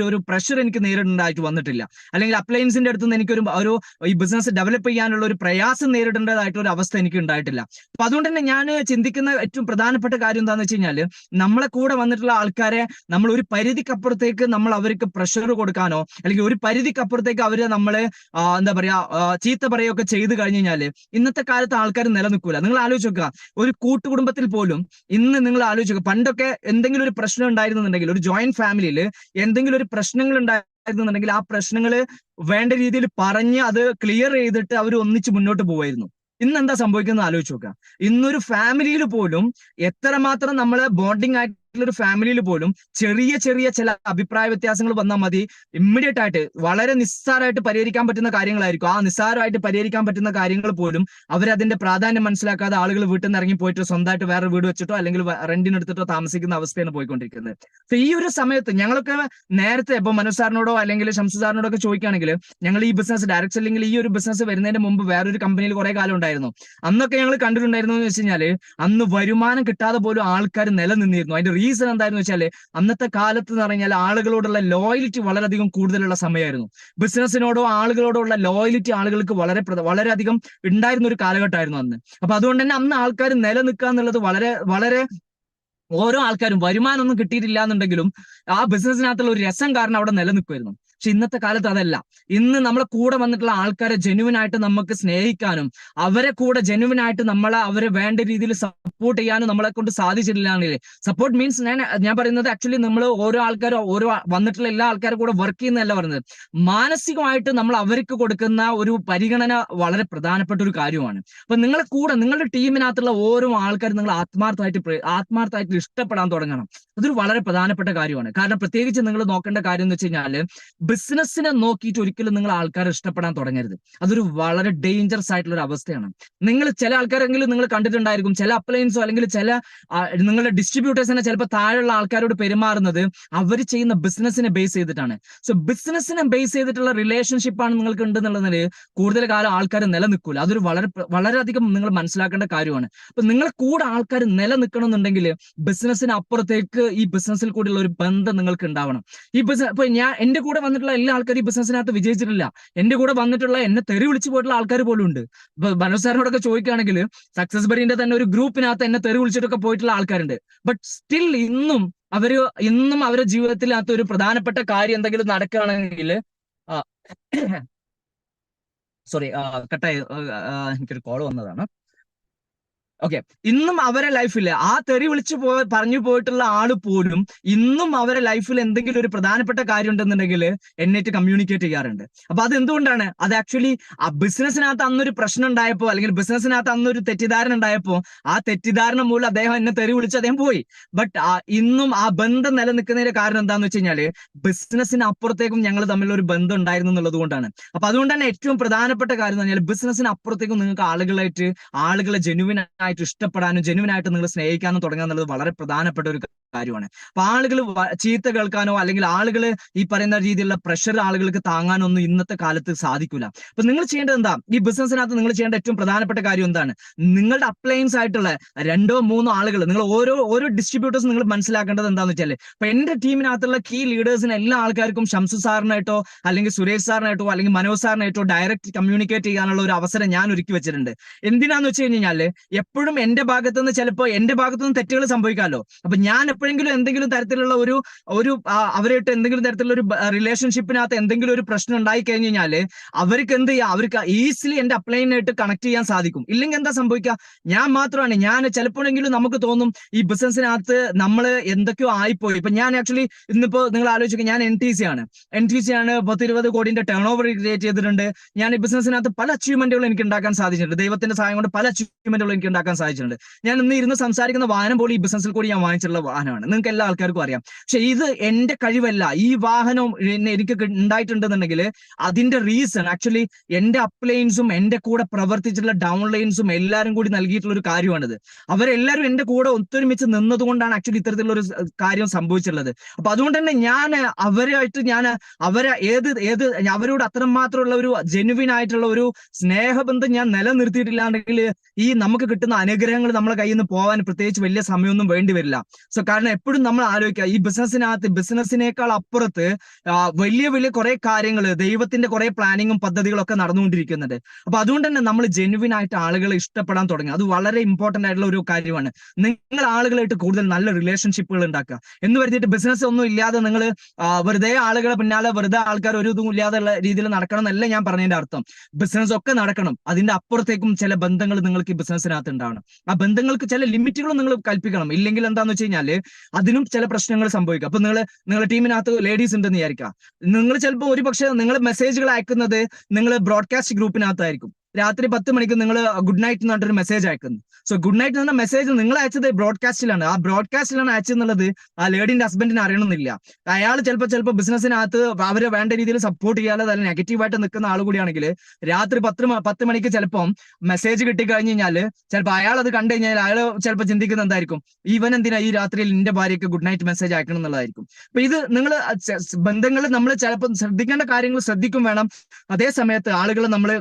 ഒരു പ്രഷർ എനിക്ക് നേരിടേണ്ടതായിട്ട് വന്നിട്ടില്ല. അല്ലെങ്കിൽ അപ്ലയൻസിന്റെ അടുത്ത് നിന്ന് എനിക്കൊരു ഈ ബിസിനസ് ഡെവലപ്പ് ചെയ്യാനുള്ള ഒരു പ്രയാസം നേരിടേണ്ടതായിട്ടുള്ള ഒരു അവസ്ഥ എനിക്ക് ഉണ്ടായിട്ടില്ല. അപ്പൊ അതുകൊണ്ട് തന്നെ ഞാൻ ചിന്തിക്കുന്ന ഏറ്റവും പ്രധാനപ്പെട്ട കാര്യം എന്താണെന്ന് വെച്ച് കഴിഞ്ഞാൽ നമ്മളെ കൂടെ വന്നിട്ടുള്ള ആൾക്കാരെ നമ്മൾ ഒരു പരിധിക്കപ്പുറത്തേക്ക് നമ്മൾ അവർക്ക് പ്രഷർ കൊടുക്കാനോ അല്ലെങ്കിൽ ഒരു പരിധിക്കപ്പുറത്തേക്ക് അവര് നമ്മളെ എന്താ പറയാ ചീത്ത പറയുകയൊക്കെ ചെയ്ത് കഴിഞ്ഞു കഴിഞ്ഞാല് ഇന്നത്തെ കാലത്ത് ആൾക്കാർ നിലനിൽക്കൂല. നിങ്ങൾ ആലോചിക്കുക, ഒരു കൂട്ടുകുടുംബത്തിൽ പോലും ഇന്ന് നിങ്ങൾ ആലോചിക്കുക, പണ്ടൊക്കെ എന്തെങ്കിലും ഒരു പ്രശ്നം ഉണ്ടായിരുന്നുണ്ടെങ്കിൽ ഒരു ജോയിന്റ് ഫാമിലിയിൽ എന്തെങ്കിലും ഒരു പ്രശ്നങ്ങൾ ഉണ്ടായിരുന്നുണ്ടെങ്കിൽ ആ പ്രശ്നങ്ങൾ വേണ്ട രീതിയിൽ പറഞ്ഞ് അത് ക്ലിയർ ചെയ്തിട്ട് അവർ ഒന്നിച്ച് മുന്നോട്ട് പോവായിരുന്നു. ഇന്ന് എന്താ സംഭവിക്കുന്നത് ആലോചിച്ച് നോക്കുക. ഇന്നൊരു ഫാമിലിയിൽ പോലും എത്രമാത്രം നമ്മള് ബോണ്ടിങ് ആയിട്ടുള്ള ഒരു ഫാമിലിയിൽ പോലും ചെറിയ ചില അഭിപ്രായ വ്യത്യാസങ്ങൾ വന്നാൽ മതി, ഇമ്മീഡിയറ്റ് ആയിട്ട് വളരെ നിസ്സാരമായിട്ട് പരിഹരിക്കാൻ പറ്റുന്ന കാര്യങ്ങളായിരിക്കും. ആ നിസ്സാരമായിട്ട് പരിഹരിക്കാൻ പറ്റുന്ന കാര്യങ്ങൾ പോലും അവരതിന്റെ പ്രാധാന്യം മനസ്സിലാക്കാതെ ആളുകൾ വീട്ടിൽ നിന്ന് ഇറങ്ങി പോയിട്ട് സ്വന്തമായിട്ട് വേറെ വീട് വെച്ചിട്ടോ അല്ലെങ്കിൽ റെന്റിനെടുത്തിട്ടോ താമസിക്കുന്ന അവസ്ഥയാണ് പോയിക്കൊണ്ടിരിക്കുന്നത്. സോ ഈ ഒരു സമയത്ത് ഞങ്ങളൊക്കെ നേരത്തെ ഇപ്പൊ മനോജ് സാറിനോടോ അല്ലെങ്കിൽ ഷംസു സാറിനോടോ ഒക്കെ ചോദിക്കുകയാണെങ്കിൽ ഞങ്ങൾ ഈ ബിസിനസ് ഡയറക്റ്റ് സെല്ലിംഗിൽ ഈ ഒരു ബിസിനസ് വരുന്നതിന് മുമ്പ് വേറൊരു കമ്പനിയിൽ കുറെ കാലം ഉണ്ടായിരുന്നു. അന്നൊക്കെ ഞങ്ങൾ കണ്ടിട്ടുണ്ടായിരുന്നു എന്ന് വെച്ച് കഴിഞ്ഞാല് അന്ന് വരുമാനം കിട്ടാതെ പോലും ആൾക്കാർ നിലനിന്നിരുന്നു. അതിന്റെ റീസൺ എന്തായിരുന്നു വെച്ചാല് അന്നത്തെ കാലത്ത് എന്ന് പറഞ്ഞാൽ ആളുകളോടുള്ള ലോയലിറ്റി വളരെയധികം കൂടുതലുള്ള സമയമായിരുന്നു. ബിസിനസ്സിനോടോ ആളുകളോടോ ഉള്ള ലോയലിറ്റി ആളുകൾക്ക് വളരെയധികം ഉണ്ടായിരുന്ന ഒരു കാലഘട്ടമായിരുന്നു അന്ന്. അപ്പൊ അതുകൊണ്ട് തന്നെ അന്ന് ആൾക്കാർ നിലനിൽക്കുക എന്നുള്ളത് വളരെ ഓരോ ആൾക്കാരും വരുമാനമൊന്നും കിട്ടിയിട്ടില്ല എന്നുണ്ടെങ്കിലും ആ ബിസിനസ്സിനകത്തുള്ള ഒരു രസം കാരണം അവിടെ നിലനിൽക്കുമായിരുന്നു. പക്ഷെ ഇന്നത്തെ കാലത്ത് അതല്ല. ഇന്ന് നമ്മളെ കൂടെ വന്നിട്ടുള്ള ആൾക്കാരെ ജെന്യുവിനായിട്ട് നമുക്ക് സ്നേഹിക്കാനും അവരെ കൂടെ ജെന്യുവിനായിട്ട് അവരെ വേണ്ട രീതിയിൽ സപ്പോർട്ട് ചെയ്യാനും നമ്മളെ കൊണ്ട് സാധിച്ചിട്ടില്ലാണെങ്കിൽ, സപ്പോർട്ട് മീൻസ് ഞാൻ പറയുന്നത് ആക്ച്വലി നമ്മൾ ഓരോ വന്നിട്ടുള്ള എല്ലാ ആൾക്കാരും കൂടെ വർക്ക് ചെയ്യുന്നതല്ല പറയുന്നത്, മാനസികമായിട്ട് നമ്മൾ അവർക്ക് കൊടുക്കുന്ന ഒരു പരിഗണന വളരെ പ്രധാനപ്പെട്ട ഒരു കാര്യമാണ്. അപ്പൊ നിങ്ങളുടെ ടീമിനകത്തുള്ള ഓരോ ആൾക്കാരും നിങ്ങൾ ആത്മാർത്ഥമായിട്ട് ഇഷ്ടപ്പെടാൻ തുടങ്ങണം. അതൊരു വളരെ പ്രധാനപ്പെട്ട കാര്യമാണ്. കാരണം പ്രത്യേകിച്ച് നിങ്ങൾ നോക്കേണ്ട കാര്യം എന്ന് വെച്ച് കഴിഞ്ഞാല് ബിസിനസ്സിനെ നോക്കിയിട്ട് ഒരിക്കലും നിങ്ങൾ ആൾക്കാരെ ഇഷ്ടപ്പെടാൻ തുടങ്ങരുത്. അതൊരു വളരെ ഡേഞ്ചറസ് ആയിട്ടുള്ള ഒരു അവസ്ഥയാണ്. നിങ്ങൾ ചില ആൾക്കാരെങ്കിലും നിങ്ങൾ കണ്ടിട്ടുണ്ടായിരിക്കും, ചില അപ്ലയൻസോ അല്ലെങ്കിൽ ചില നിങ്ങളുടെ ഡിസ്ട്രിബ്യൂട്ടേഴ്സിനെ ചിലപ്പോൾ താഴെയുള്ള ആൾക്കാരോട് പെരുമാറുന്നത് അവർ ചെയ്യുന്ന ബിസിനസ്സിനെ ബേസ് ചെയ്തിട്ടാണ്. സോ ബിസിനസ്സിനെ ബേസ് ചെയ്തിട്ടുള്ള റിലേഷൻഷിപ്പാണ് നിങ്ങൾക്ക് ഉണ്ടെന്നുള്ളതിൽ കൂടുതൽ കാലം ആൾക്കാർ നിലനിൽക്കൂല. അതൊരു വളരെയധികം നിങ്ങൾ മനസ്സിലാക്കേണ്ട കാര്യമാണ്. അപ്പൊ നിങ്ങളെ കൂടെ ആൾക്കാർ നിലനിൽക്കണം എന്നുണ്ടെങ്കിൽ ബിസിനസ്സിന് അപ്പുറത്തേക്ക് ഈ ബിസിനസ്സിൽ കൂടെയുള്ള ഒരു ബന്ധം നിങ്ങൾക്ക് ഉണ്ടാവണം. ഈ ബിസിനസ് ഇപ്പൊ എന്റെ കൂടെ വന്നിട്ടുള്ള എല്ലാ ആൾക്കാരും ഈ ബിസിനസ്സിനകത്ത് വിജയിച്ചിട്ടില്ല. എന്റെ കൂടെ വന്നിട്ടുള്ള എന്നെ തെറി വിളിച്ചു പോയിട്ടുള്ള ആൾക്കാർ പോലും ഉണ്ട്. ഇപ്പൊ മനോജ് സാറിനോടൊക്കെ ചോദിക്കുകയാണെങ്കിൽ സക്സസ് ബറിന്റെ തന്നെ ഒരു ഗ്രൂപ്പിനകത്ത് എന്നെ തെറി വിളിച്ചിട്ടൊക്കെ പോയിട്ടുള്ള ആൾക്കാരുണ്ട്. ബട്ട് സ്റ്റിൽ ഇന്നും അവരുടെ ജീവിതത്തിനകത്ത് ഒരു പ്രധാനപ്പെട്ട കാര്യം എന്തെങ്കിലും നടക്കുകയാണെങ്കിൽ സോറി കട്ടായി, എനിക്കൊരു കോൾ വന്നതാണ്. ഓക്കെ, ഇന്നും അവരെ ലൈഫിൽ ആ തെറി വിളിച്ചു പറഞ്ഞു പോയിട്ടുള്ള ആള് പോലും ഇന്നും അവരെ ലൈഫിൽ എന്തെങ്കിലും ഒരു പ്രധാനപ്പെട്ട കാര്യം ഉണ്ടെന്നുണ്ടെങ്കിൽ എന്നിട്ട് കമ്മ്യൂണിക്കേറ്റ് ചെയ്യാറുണ്ട്. അപ്പൊ അത് എന്തുകൊണ്ടാണ്? അത് ആക്ച്വലി ആ ബിസിനസ്സിനകത്ത് അന്നൊരു പ്രശ്നം ഉണ്ടായപ്പോ അല്ലെങ്കിൽ ബിസിനസ്സിനകത്ത് അന്നൊരു തെറ്റിദ്ധാരണ ഉണ്ടായപ്പോ ആ തെറ്റിദ്ധാരണ മൂലം അദ്ദേഹം എന്നെ തെറി വിളിച്ച് അദ്ദേഹം പോയി. ബട്ട് ഇന്നും ആ ബന്ധം നിലനിൽക്കുന്നതിന്റെ കാരണം എന്താന്ന് വെച്ച് കഴിഞ്ഞാല് ബിസിനസ്സിന് അപ്പുറത്തേക്കും ഞങ്ങൾ തമ്മിലുള്ള ഒരു ബന്ധം ഉണ്ടായിരുന്നു എന്നുള്ളത് കൊണ്ടാണ്. അപ്പൊ അതുകൊണ്ട് തന്നെ ഏറ്റവും പ്രധാനപ്പെട്ട കാര്യം എന്ന് പറഞ്ഞാൽ ബിസിനസ്സിന് അപ്പുറത്തേക്കും നിങ്ങൾക്ക് ആളുകളെ ജെന്യുവിൻ ആയിട്ട് ഇഷ്ടപ്പെടാനും ജെന്യുവൻ ആയിട്ട് നിങ്ങൾ സ്നേഹിക്കാനും തുടങ്ങുക എന്നുള്ളത് വളരെ പ്രധാനപ്പെട്ട ഒരു കാര്യമാണ്. അപ്പൊ ആളുകൾ ചീത്ത കേൾക്കാനോ അല്ലെങ്കിൽ ആളുകൾ ഈ പറയുന്ന രീതിയിലുള്ള പ്രഷർ ആളുകൾക്ക് താങ്ങാനൊന്നും ഇന്നത്തെ കാലത്ത് സാധിക്കില്ല. അപ്പൊ നിങ്ങൾ ചെയ്യേണ്ടത് എന്താ, ഈ ബിസിനസ്സിനകത്ത് നിങ്ങൾ ചെയ്യേണ്ട ഏറ്റവും പ്രധാനപ്പെട്ട കാര്യം എന്താണ്, നിങ്ങളുടെ അപ്ലയൻസ് ആയിട്ടുള്ള 2-3 ആളുകൾ, നിങ്ങൾ ഓരോ ഡിസ്ട്രിബ്യൂട്ടേഴ്സ് നിങ്ങൾ മനസ്സിലാക്കേണ്ടത് എന്താണെന്ന് വെച്ചാൽ, ഇപ്പൊ എന്റെ ടീമിനകത്തുള്ള കീ ലീഡേഴ്സിന് എല്ലാ ആൾക്കാർക്കും ഷംസു സാറിനായിട്ടോ അല്ലെങ്കിൽ സുരേഷ് സാറിനായിട്ടോ അല്ലെങ്കിൽ മനോജ് സാറിനായിട്ടോ ഡയറക്റ്റ് കമ്മ്യൂണിക്കേറ്റ് ചെയ്യാനുള്ള ഒരു അവസരം ഞാൻ ഒരുക്കി വെച്ചിട്ടുണ്ട്. എന്തിനാന്ന് വെച്ച് കഴിഞ്ഞാല് എപ്പോഴും എന്റെ ഭാഗത്തുനിന്ന് ചിലപ്പോൾ എന്റെ ഭാഗത്തുനിന്ന് തെറ്റുകൾ സംഭവിക്കാമല്ലോ. അപ്പൊ ഞാൻ എപ്പോഴെങ്കിലും എന്തെങ്കിലും തരത്തിലുള്ള ഒരു അവരായിട്ട് എന്തെങ്കിലും തരത്തിലുള്ള ഒരു റിലേഷൻഷിപ്പിനകത്ത് എന്തെങ്കിലും ഒരു പ്രശ്നം ഉണ്ടായി കഴിഞ്ഞു കഴിഞ്ഞാല് അവർക്ക് എന്ത് ചെയ്യാം, അവർക്ക് ഈസിലി എന്റെ അപ്ലൈനായിട്ട് കണക്ട് ചെയ്യാൻ സാധിക്കും. ഇല്ലെങ്കിൽ എന്താ സംഭവിക്കുക, ഞാൻ ചിലപ്പോഴെങ്കിലും നമുക്ക് തോന്നും ഈ ബിസിനസ്സിനകത്ത് നമ്മൾ എന്തൊക്കെയോ ആയിപ്പോയി. ഇപ്പൊ ഞാൻ ആക്ച്വലി ഇന്നിപ്പോ നിങ്ങൾ ആലോചിക്കുക, ഞാൻ എൻ ടി സി ആണ് 10-20 കോടിന്റെ ടേൺ ഓവർ ക്രിയേറ്റ് ചെയ്തിട്ടുണ്ട്. ഞാൻ ഈ ബിസിനസ്സിനകത്ത് പല അച്ചീവ്മെന്റുകളും എനിക്ക് ഉണ്ടാക്കാൻ സാധിച്ചിട്ടുണ്ട്. ദൈവത്തിന്റെ സഹായം കൊണ്ട് പല അച്ചീവ്മെന്റുകളും എനിക്ക് ഉണ്ടാക്കാൻ സാധിച്ചിട്ടുണ്ട്. ഞാൻ ഇന്ന് ഇരുന്ന് സംസാരിക്കുന്ന വാഹനം പോലും ഈ ബിസിനസ്സിൽ കൂടി ഞാൻ വാങ്ങിച്ചിട്ടുള്ള വാഹനമാണ്. നിങ്ങൾക്ക് എല്ലാ ആൾക്കാർക്കും അറിയാം. പക്ഷെ ഇത് എന്റെ കഴിവല്ല. ഈ വാഹനം എനിക്ക് ഉണ്ടായിട്ടുണ്ടെന്നുണ്ടെങ്കിൽ അതിന്റെ റീസൺ ആക്ച്വലി എന്റെ അപ്ലൈൻസും എന്റെ കൂടെ പ്രവർത്തിച്ചിട്ടുള്ള ഡൗൺലൈൻസും എല്ലാവരും കൂടി നൽകിയിട്ടുള്ള ഒരു കാര്യമാണിത്. അവരെല്ലാവരും എന്റെ കൂടെ ഒത്തൊരുമിച്ച് നിന്നതുകൊണ്ടാണ് ആക്ച്വലി ഇത്തരത്തിലുള്ള ഒരു കാര്യം സംഭവിച്ചിട്ടുള്ളത്. അപ്പൊ അതുകൊണ്ട് തന്നെ ഞാൻ അവരോട് അത്രമാത്രമുള്ള ഒരു ജെനുവിൻ ആയിട്ടുള്ള ഒരു സ്നേഹബന്ധം ഞാൻ നിലനിർത്തിയിട്ടില്ലാണ്ടെങ്കിൽ ഈ നമുക്ക് കിട്ടുന്ന അനുഗ്രഹങ്ങൾ നമ്മളെ കയ്യിൽ നിന്ന് പോകാൻ പ്രത്യേകിച്ച് വലിയ സമയമൊന്നും വേണ്ടി വരില്ല. സോ കാരണം എപ്പോഴും നമ്മൾ ആലോചിക്കുക, ഈ ബിസിനസ്സിനേക്കാൾ അപ്പുറത്ത് വലിയ വലിയ കുറെ കാര്യങ്ങൾ, ദൈവത്തിന്റെ കുറെ പ്ലാനിങ്ങും പദ്ധതികളൊക്കെ നടന്നുകൊണ്ടിരിക്കുന്നുണ്ട്. അപ്പൊ അതുകൊണ്ട് തന്നെ നമ്മൾ ജെനുവിൻ ആയിട്ട് ആളുകളെ ഇഷ്ടപ്പെടാൻ തുടങ്ങി. അത് വളരെ ഇമ്പോർട്ടന്റ് ആയിട്ടുള്ള ഒരു കാര്യമാണ്. നിങ്ങൾ ആളുകളായിട്ട് കൂടുതൽ നല്ല റിലേഷൻഷിപ്പുകൾ ഉണ്ടാക്കുക എന്ന് വരുത്തിയിട്ട് ബിസിനസ് ഒന്നും ഇല്ലാതെ നിങ്ങൾ വെറുതെ ആളുകളെ പിന്നാലെ വെറുതെ ആൾക്കാർ ഒരു ഇതും ഇല്ലാതെയുള്ള രീതിയിൽ നടക്കണം എന്നല്ല ഞാൻ പറഞ്ഞതിന്റെ അർത്ഥം. ബിസിനസ് ഒക്കെ നടക്കണം, അതിന്റെ അപ്പുറത്തേക്കും ചില ബന്ധങ്ങൾ നിങ്ങൾക്ക് ഈ ബിസിനസ്സിനകത്ത് ഉണ്ടാവണം. ആ ബന്ധങ്ങൾക്ക് ചില ലിമിറ്റുകളും നിങ്ങൾ കൽപ്പിക്കണം. ഇല്ലെങ്കിൽ എന്താന്ന് വെച്ച് കഴിഞ്ഞാല് അതിനും ചില പ്രശ്നങ്ങൾ സംഭവിക്കും. അപ്പൊ നിങ്ങളുടെ ടീമിനകത്ത് ലേഡീസ് ഉണ്ടെന്ന് വിചാരിക്കുക, നിങ്ങൾ ചിലപ്പോൾ ഒരു പക്ഷേ നിങ്ങൾ മെസ്സേജുകൾ അയക്കുന്നത് നിങ്ങൾ ബ്രോഡ്കാസ്റ്റ് ഗ്രൂപ്പിനകത്തായിരിക്കും. രാത്രി 10 മണിക്ക് നിങ്ങൾ ഗുഡ് നൈറ്റ് എന്ന് പറഞ്ഞിട്ടൊരു മെസ്സേജ് അയക്കുന്നു. സോ ഗുഡ് നൈറ്റ് എന്ന മെസ്സേജ് നിങ്ങൾ അയച്ചത് ബ്രോഡ്കാസ്റ്റിലാണ്. ആ ബ്രോഡ്കാസ്റ്റിലാണ് അയച്ചെന്നുള്ളത് ആ ലേഡിന്റെ ഹസ്ബൻഡിന് അറിയണമെന്നില്ല. അയാൾ ചിലപ്പോൾ ബിസിനസ്സിനകത്ത് അവരെ വേണ്ട രീതിയിൽ സപ്പോർട്ട് ചെയ്യാതെ അല്ലെങ്കിൽ നെഗറ്റീവായിട്ട് നിൽക്കുന്ന ആൾ കൂടിയാണെങ്കിൽ രാത്രി 10 മണിക്ക് ചിലപ്പം മെസ്സേജ് കിട്ടിക്കഴിഞ്ഞ് കഴിഞ്ഞാൽ ചിലപ്പോൾ അയാൾ അത് കണ്ടു കഴിഞ്ഞാൽ അയാൾ ചിലപ്പോൾ ചിന്തിക്കുന്നത് എന്തായിരിക്കും, ഇവൻ എന്തിനാ ഈ രാത്രിയിൽ എന്റെ ഭാര്യയ്ക്ക് ഗുഡ് നൈറ്റ് മെസ്സേജ് അയക്കണം എന്നുള്ളതായിരിക്കും. അപ്പൊ ഇത് നിങ്ങൾ ബന്ധങ്ങൾ നമ്മൾ ചിലപ്പോൾ ശ്രദ്ധിക്കേണ്ട കാര്യങ്ങൾ ശ്രദ്ധിക്കും വേണം. അതേ സമയത്ത് ആളുകൾ നമ്മൾ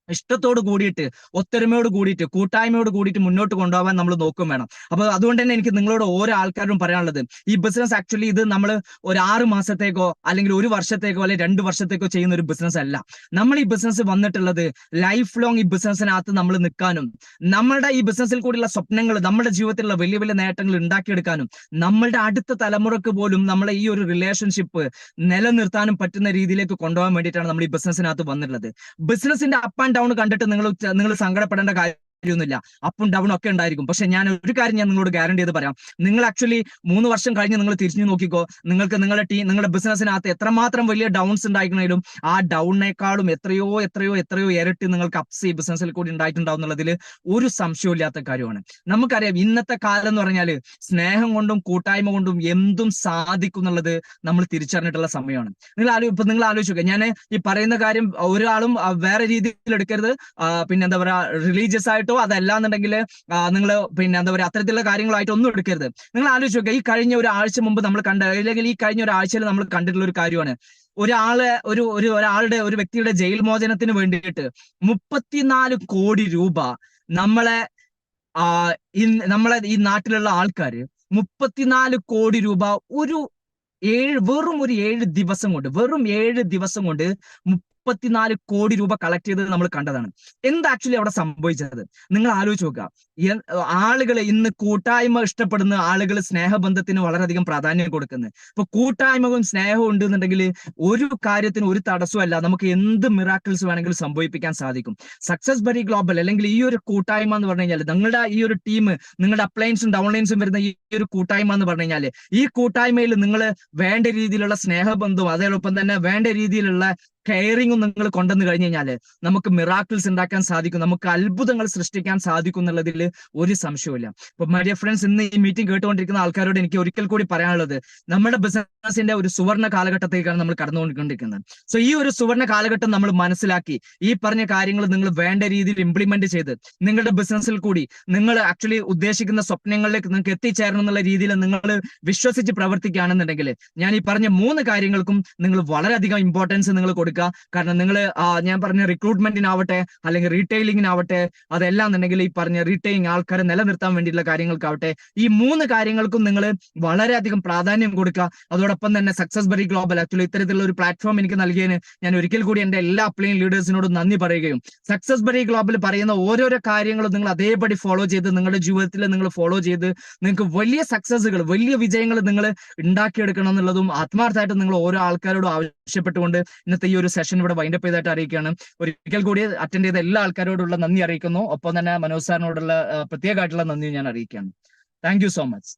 ഇഷ്ടത്തോട് കൂടിയിട്ട് ഒത്തൊരുമയോട് കൂടിയിട്ട് കൂട്ടായ്മയോട് കൂടിയിട്ട് മുന്നോട്ട് കൊണ്ടുപോകാൻ നമ്മൾ നോക്കും വേണം. അപ്പൊ അതുകൊണ്ട് തന്നെ എനിക്ക് നിങ്ങളോട് ഓരോ ആൾക്കാരും പറയാനുള്ളത്, ഈ ബിസിനസ് ആക്ച്വലി ഇത് നമ്മൾ ഒരു 6 മാസത്തേക്കോ അല്ലെങ്കിൽ 1 വർഷത്തേക്കോ അല്ലെങ്കിൽ 2 വർഷത്തേക്കോ ചെയ്യുന്ന ഒരു ബിസിനസ് അല്ല. നമ്മൾ ഈ ബിസിനസ് വന്നിട്ടുള്ളത് ലൈഫ് ലോങ് ഈ ബിസിനസ്സിനകത്ത് നമ്മൾ നിൽക്കാനും നമ്മളുടെ ഈ ബിസിനസ്സിൽ കൂടിയുള്ള സ്വപ്നങ്ങൾ, നമ്മുടെ ജീവിതത്തിലുള്ള വലിയ വലിയ നേട്ടങ്ങൾ ഉണ്ടാക്കിയെടുക്കാനും നമ്മളുടെ അടുത്ത തലമുറക്ക് പോലും നമ്മളെ ഈ ഒരു റിലേഷൻഷിപ്പ് നിലനിർത്താനും പറ്റുന്ന രീതിയിലേക്ക് കൊണ്ടുപോകാൻ വേണ്ടിയിട്ടാണ് നമ്മൾ ഈ ബിസിനസ്സിനകത്ത് വന്നിട്ടുള്ളത്. ബിസിനസിന്റെ അപ്പ് ആൻഡ് ഡൗൺ കണ്ടിട്ട് നിങ്ങൾ സങ്കടപ്പെടേണ്ട കാര്യമൊന്നുമില്ല. അപ്പും ഡൗൺ ഒക്കെ ഉണ്ടായിരിക്കും. പക്ഷെ ഞാൻ ഒരു കാര്യം ഞാൻ നിങ്ങളോട് ഗ്യാരണ്ടി ചെയ്ത് പറയാം, നിങ്ങൾ ആക്ച്വലി 3 വർഷം കഴിഞ്ഞ് നിങ്ങൾ തിരിഞ്ഞു നോക്കിക്കോ, നിങ്ങൾക്ക് നിങ്ങളുടെ ബിസിനസ്സിനകത്ത് എത്രമാത്രം വലിയ ഡൗൺസ് ഉണ്ടായിരിക്കണേലും ആ ഡൗണിനേക്കാളും എത്രയോ ഇരട്ടി നിങ്ങൾക്ക് അപ്സ് ഈ ബിസിനസ്സിൽ കൂടി ഉണ്ടായിട്ടുണ്ടാവും എന്നുള്ളതിൽ ഒരു സംശയവും ഇല്ലാത്ത കാര്യമാണ്. നമുക്കറിയാം ഇന്നത്തെ കാലം എന്ന് പറഞ്ഞാൽ സ്നേഹം കൊണ്ടും കൂട്ടായ്മ കൊണ്ടും എന്തും സാധിക്കും എന്നുള്ളത് നമ്മൾ തിരിച്ചറിഞ്ഞിട്ടുള്ള സമയമാണ്. നിങ്ങൾ ആലോചിക്കുക, ഞാൻ ഈ പറയുന്ന കാര്യം ഒരാളും വേറെ രീതിയിൽ എടുക്കരുത്. പിന്നെ എന്താ പറയാ, റിലീജിയസ് ആയിട്ടോ അതല്ലാന്നുണ്ടെങ്കിൽ നിങ്ങൾ പിന്നെ എന്താ പറയുക അത്തരത്തിലുള്ള കാര്യങ്ങളായിട്ട് ഒന്നും എടുക്കരുത്. നിങ്ങൾ ആലോചിച്ച് നോക്കുക, ഈ കഴിഞ്ഞ ഒരു ആഴ്ച മുമ്പ് നമ്മൾ അല്ലെങ്കിൽ ഈ കഴിഞ്ഞ ഒരാഴ്ചയിൽ നമ്മൾ കണ്ടിട്ടുള്ള ഒരു കാര്യമാണ്, ഒരാളുടെ ഒരു വ്യക്തിയുടെ ജയിൽ മോചനത്തിന് വേണ്ടിയിട്ട് 34 കോടി രൂപ നമ്മളെ ഈ നാട്ടിലുള്ള ആൾക്കാര് 34 കോടി രൂപ വെറും 7 ദിവസം കൊണ്ട് 34 കോടി രൂപ കളക്ട് ചെയ്തത് നമ്മൾ കണ്ടതാണ്. എന്താ ആക്ച്വലി അവിടെ സംഭവിച്ചത് നിങ്ങൾ ആലോചിച്ച് നോക്കുക. ആളുകൾ ഇന്ന് കൂട്ടായ്മ ഇഷ്ടപ്പെടുന്ന ആളുകൾ സ്നേഹബന്ധത്തിന് വളരെയധികം പ്രാധാന്യം കൊടുക്കുന്നത്. ഇപ്പൊ കൂട്ടായ്മയും സ്നേഹവും ഉണ്ടെന്നുണ്ടെങ്കിൽ ഒരു കാര്യത്തിന് ഒരു തടസ്സമല്ല, നമുക്ക് എന്ത് മിറാക്കിൾസ് വേണമെങ്കിലും സംഭവിപ്പിക്കാൻ സാധിക്കും. സക്സസ് ബഡി ഗ്ലോബൽ അല്ലെങ്കിൽ ഈ ഒരു കൂട്ടായ്മ എന്ന് പറഞ്ഞു കഴിഞ്ഞാൽ, നിങ്ങളുടെ ഈ ഒരു ടീം, നിങ്ങളുടെ അപ്ലയൻസും ഡൗൺലൈൻസും വരുന്ന ഈ ഒരു കൂട്ടായ്മ എന്ന് പറഞ്ഞു കഴിഞ്ഞാൽ, ഈ കൂട്ടായ്മയിൽ നിങ്ങൾ വേണ്ട രീതിയിലുള്ള സ്നേഹബന്ധവും അതോടൊപ്പം തന്നെ വേണ്ട രീതിയിലുള്ള കെയറിങ്ങും നിങ്ങൾ കൊണ്ടുവന്ന് കഴിഞ്ഞ് കഴിഞ്ഞാൽ നമുക്ക് മിറാക്കിൾസ് ഉണ്ടാക്കാൻ സാധിക്കും, നമുക്ക് അത്ഭുതങ്ങൾ സൃഷ്ടിക്കാൻ സാധിക്കും എന്നുള്ളതിൽ ഒരു സംശയവുമില്ല. ഇപ്പൊ മൈ ഡിയർ ഫ്രണ്ട്സ്, ഇന്ന് ഈ മീറ്റിംഗ് കേട്ടുകൊണ്ടിരിക്കുന്ന ആൾക്കാരോട് എനിക്ക് ഒരിക്കൽ കൂടി പറയാനുള്ളത്, നമ്മുടെ ബിസിനസിന്റെ ഒരു സുവർണ്ണ കാലഘട്ടത്തേക്കാണ് നമ്മൾ കടന്നുകൊണ്ടിരിക്കുന്നത്. സോ ഈ ഒരു സുവർണ്ണ കാലഘട്ടം നമ്മൾ മനസ്സിലാക്കി ഈ പറഞ്ഞ കാര്യങ്ങൾ നിങ്ങൾ വേണ്ട രീതിയിൽ ഇംപ്ലിമെന്റ് ചെയ്ത് നിങ്ങളുടെ ബിസിനസ്സിൽ കൂടി നിങ്ങൾ ആക്ച്വലി ഉദ്ദേശിക്കുന്ന സ്വപ്നങ്ങളിലേക്ക് നിങ്ങൾക്ക് എത്തിച്ചേരണം എന്നുള്ള രീതിയിൽ നിങ്ങൾ വിശ്വസിച്ച് പ്രവർത്തിക്കുകയാണെന്നുണ്ടെങ്കിൽ ഞാൻ ഈ പറഞ്ഞ 3 കാര്യങ്ങൾക്കും നിങ്ങൾ വളരെയധികം ഇമ്പോർട്ടൻസ് നിങ്ങൾ കൊടുക്കുക. കാരണം നിങ്ങൾ ഞാൻ പറഞ്ഞ റിക്രൂട്ട്മെന്റിനാവട്ടെ അല്ലെങ്കിൽ റീറ്റെയിലിംഗിനാവട്ടെ, അതെല്ലാം എന്നുണ്ടെങ്കിൽ ഈ പറഞ്ഞ റീറ്റെയിലിംഗ് ആൾക്കാരെ നിലനിർത്താൻ വേണ്ടിയിട്ടുള്ള കാര്യങ്ങൾക്കാവട്ടെ, ഈ 3 കാര്യങ്ങൾക്കും നിങ്ങൾ വളരെയധികം പ്രാധാന്യം കൊടുക്കുക. അതോടൊപ്പം തന്നെ സക്സസ് ബറി ഗ്ലോബൽ ആക്ച്വലി ഇത്തരത്തിലുള്ള ഒരു പ്ലാറ്റ്ഫോം എനിക്ക് നൽകിയതിന് ഞാൻ ഒരിക്കൽ കൂടി എന്റെ എല്ലാ അപ്ലൈൻ ലീഡേഴ്സിനോടും നന്ദി പറയുകയും, സക്സസ് ബറി ഗ്ലോബൽ പറയുന്ന ഓരോരോ കാര്യങ്ങളും നിങ്ങൾ അതേപടി ഫോളോ ചെയ്ത് നിങ്ങളുടെ ജീവിതത്തിൽ നിങ്ങൾ ഫോളോ ചെയ്ത് നിങ്ങൾക്ക് വലിയ സക്സസുകൾ, വലിയ വിജയങ്ങൾ നിങ്ങൾ ഉണ്ടാക്കിയെടുക്കണം എന്നുള്ളതും ആത്മാർത്ഥമായിട്ട് നിങ്ങൾ ഓരോ ആൾക്കാരോടും ആവശ്യപ്പെട്ടുകൊണ്ട് ഇന്നത്തെ ഈ ഒരു സെഷൻ ഇവിടെ വൈൻഡപ്പ് ചെയ്തായിട്ട് അറിയിക്കുകയാണ്. ഒരിക്കൽ കൂടി അറ്റൻഡ് ചെയ്ത എല്ലാ ആൾക്കാരോടുള്ള നന്ദി അറിയിക്കുന്നു. ഒപ്പം തന്നെ മനോജ് സാറിനോടുള്ള പ്രത്യേകമായിട്ടുള്ള നന്ദി ഞാൻ അറിയിക്കുകയാണ്. Thank you so much.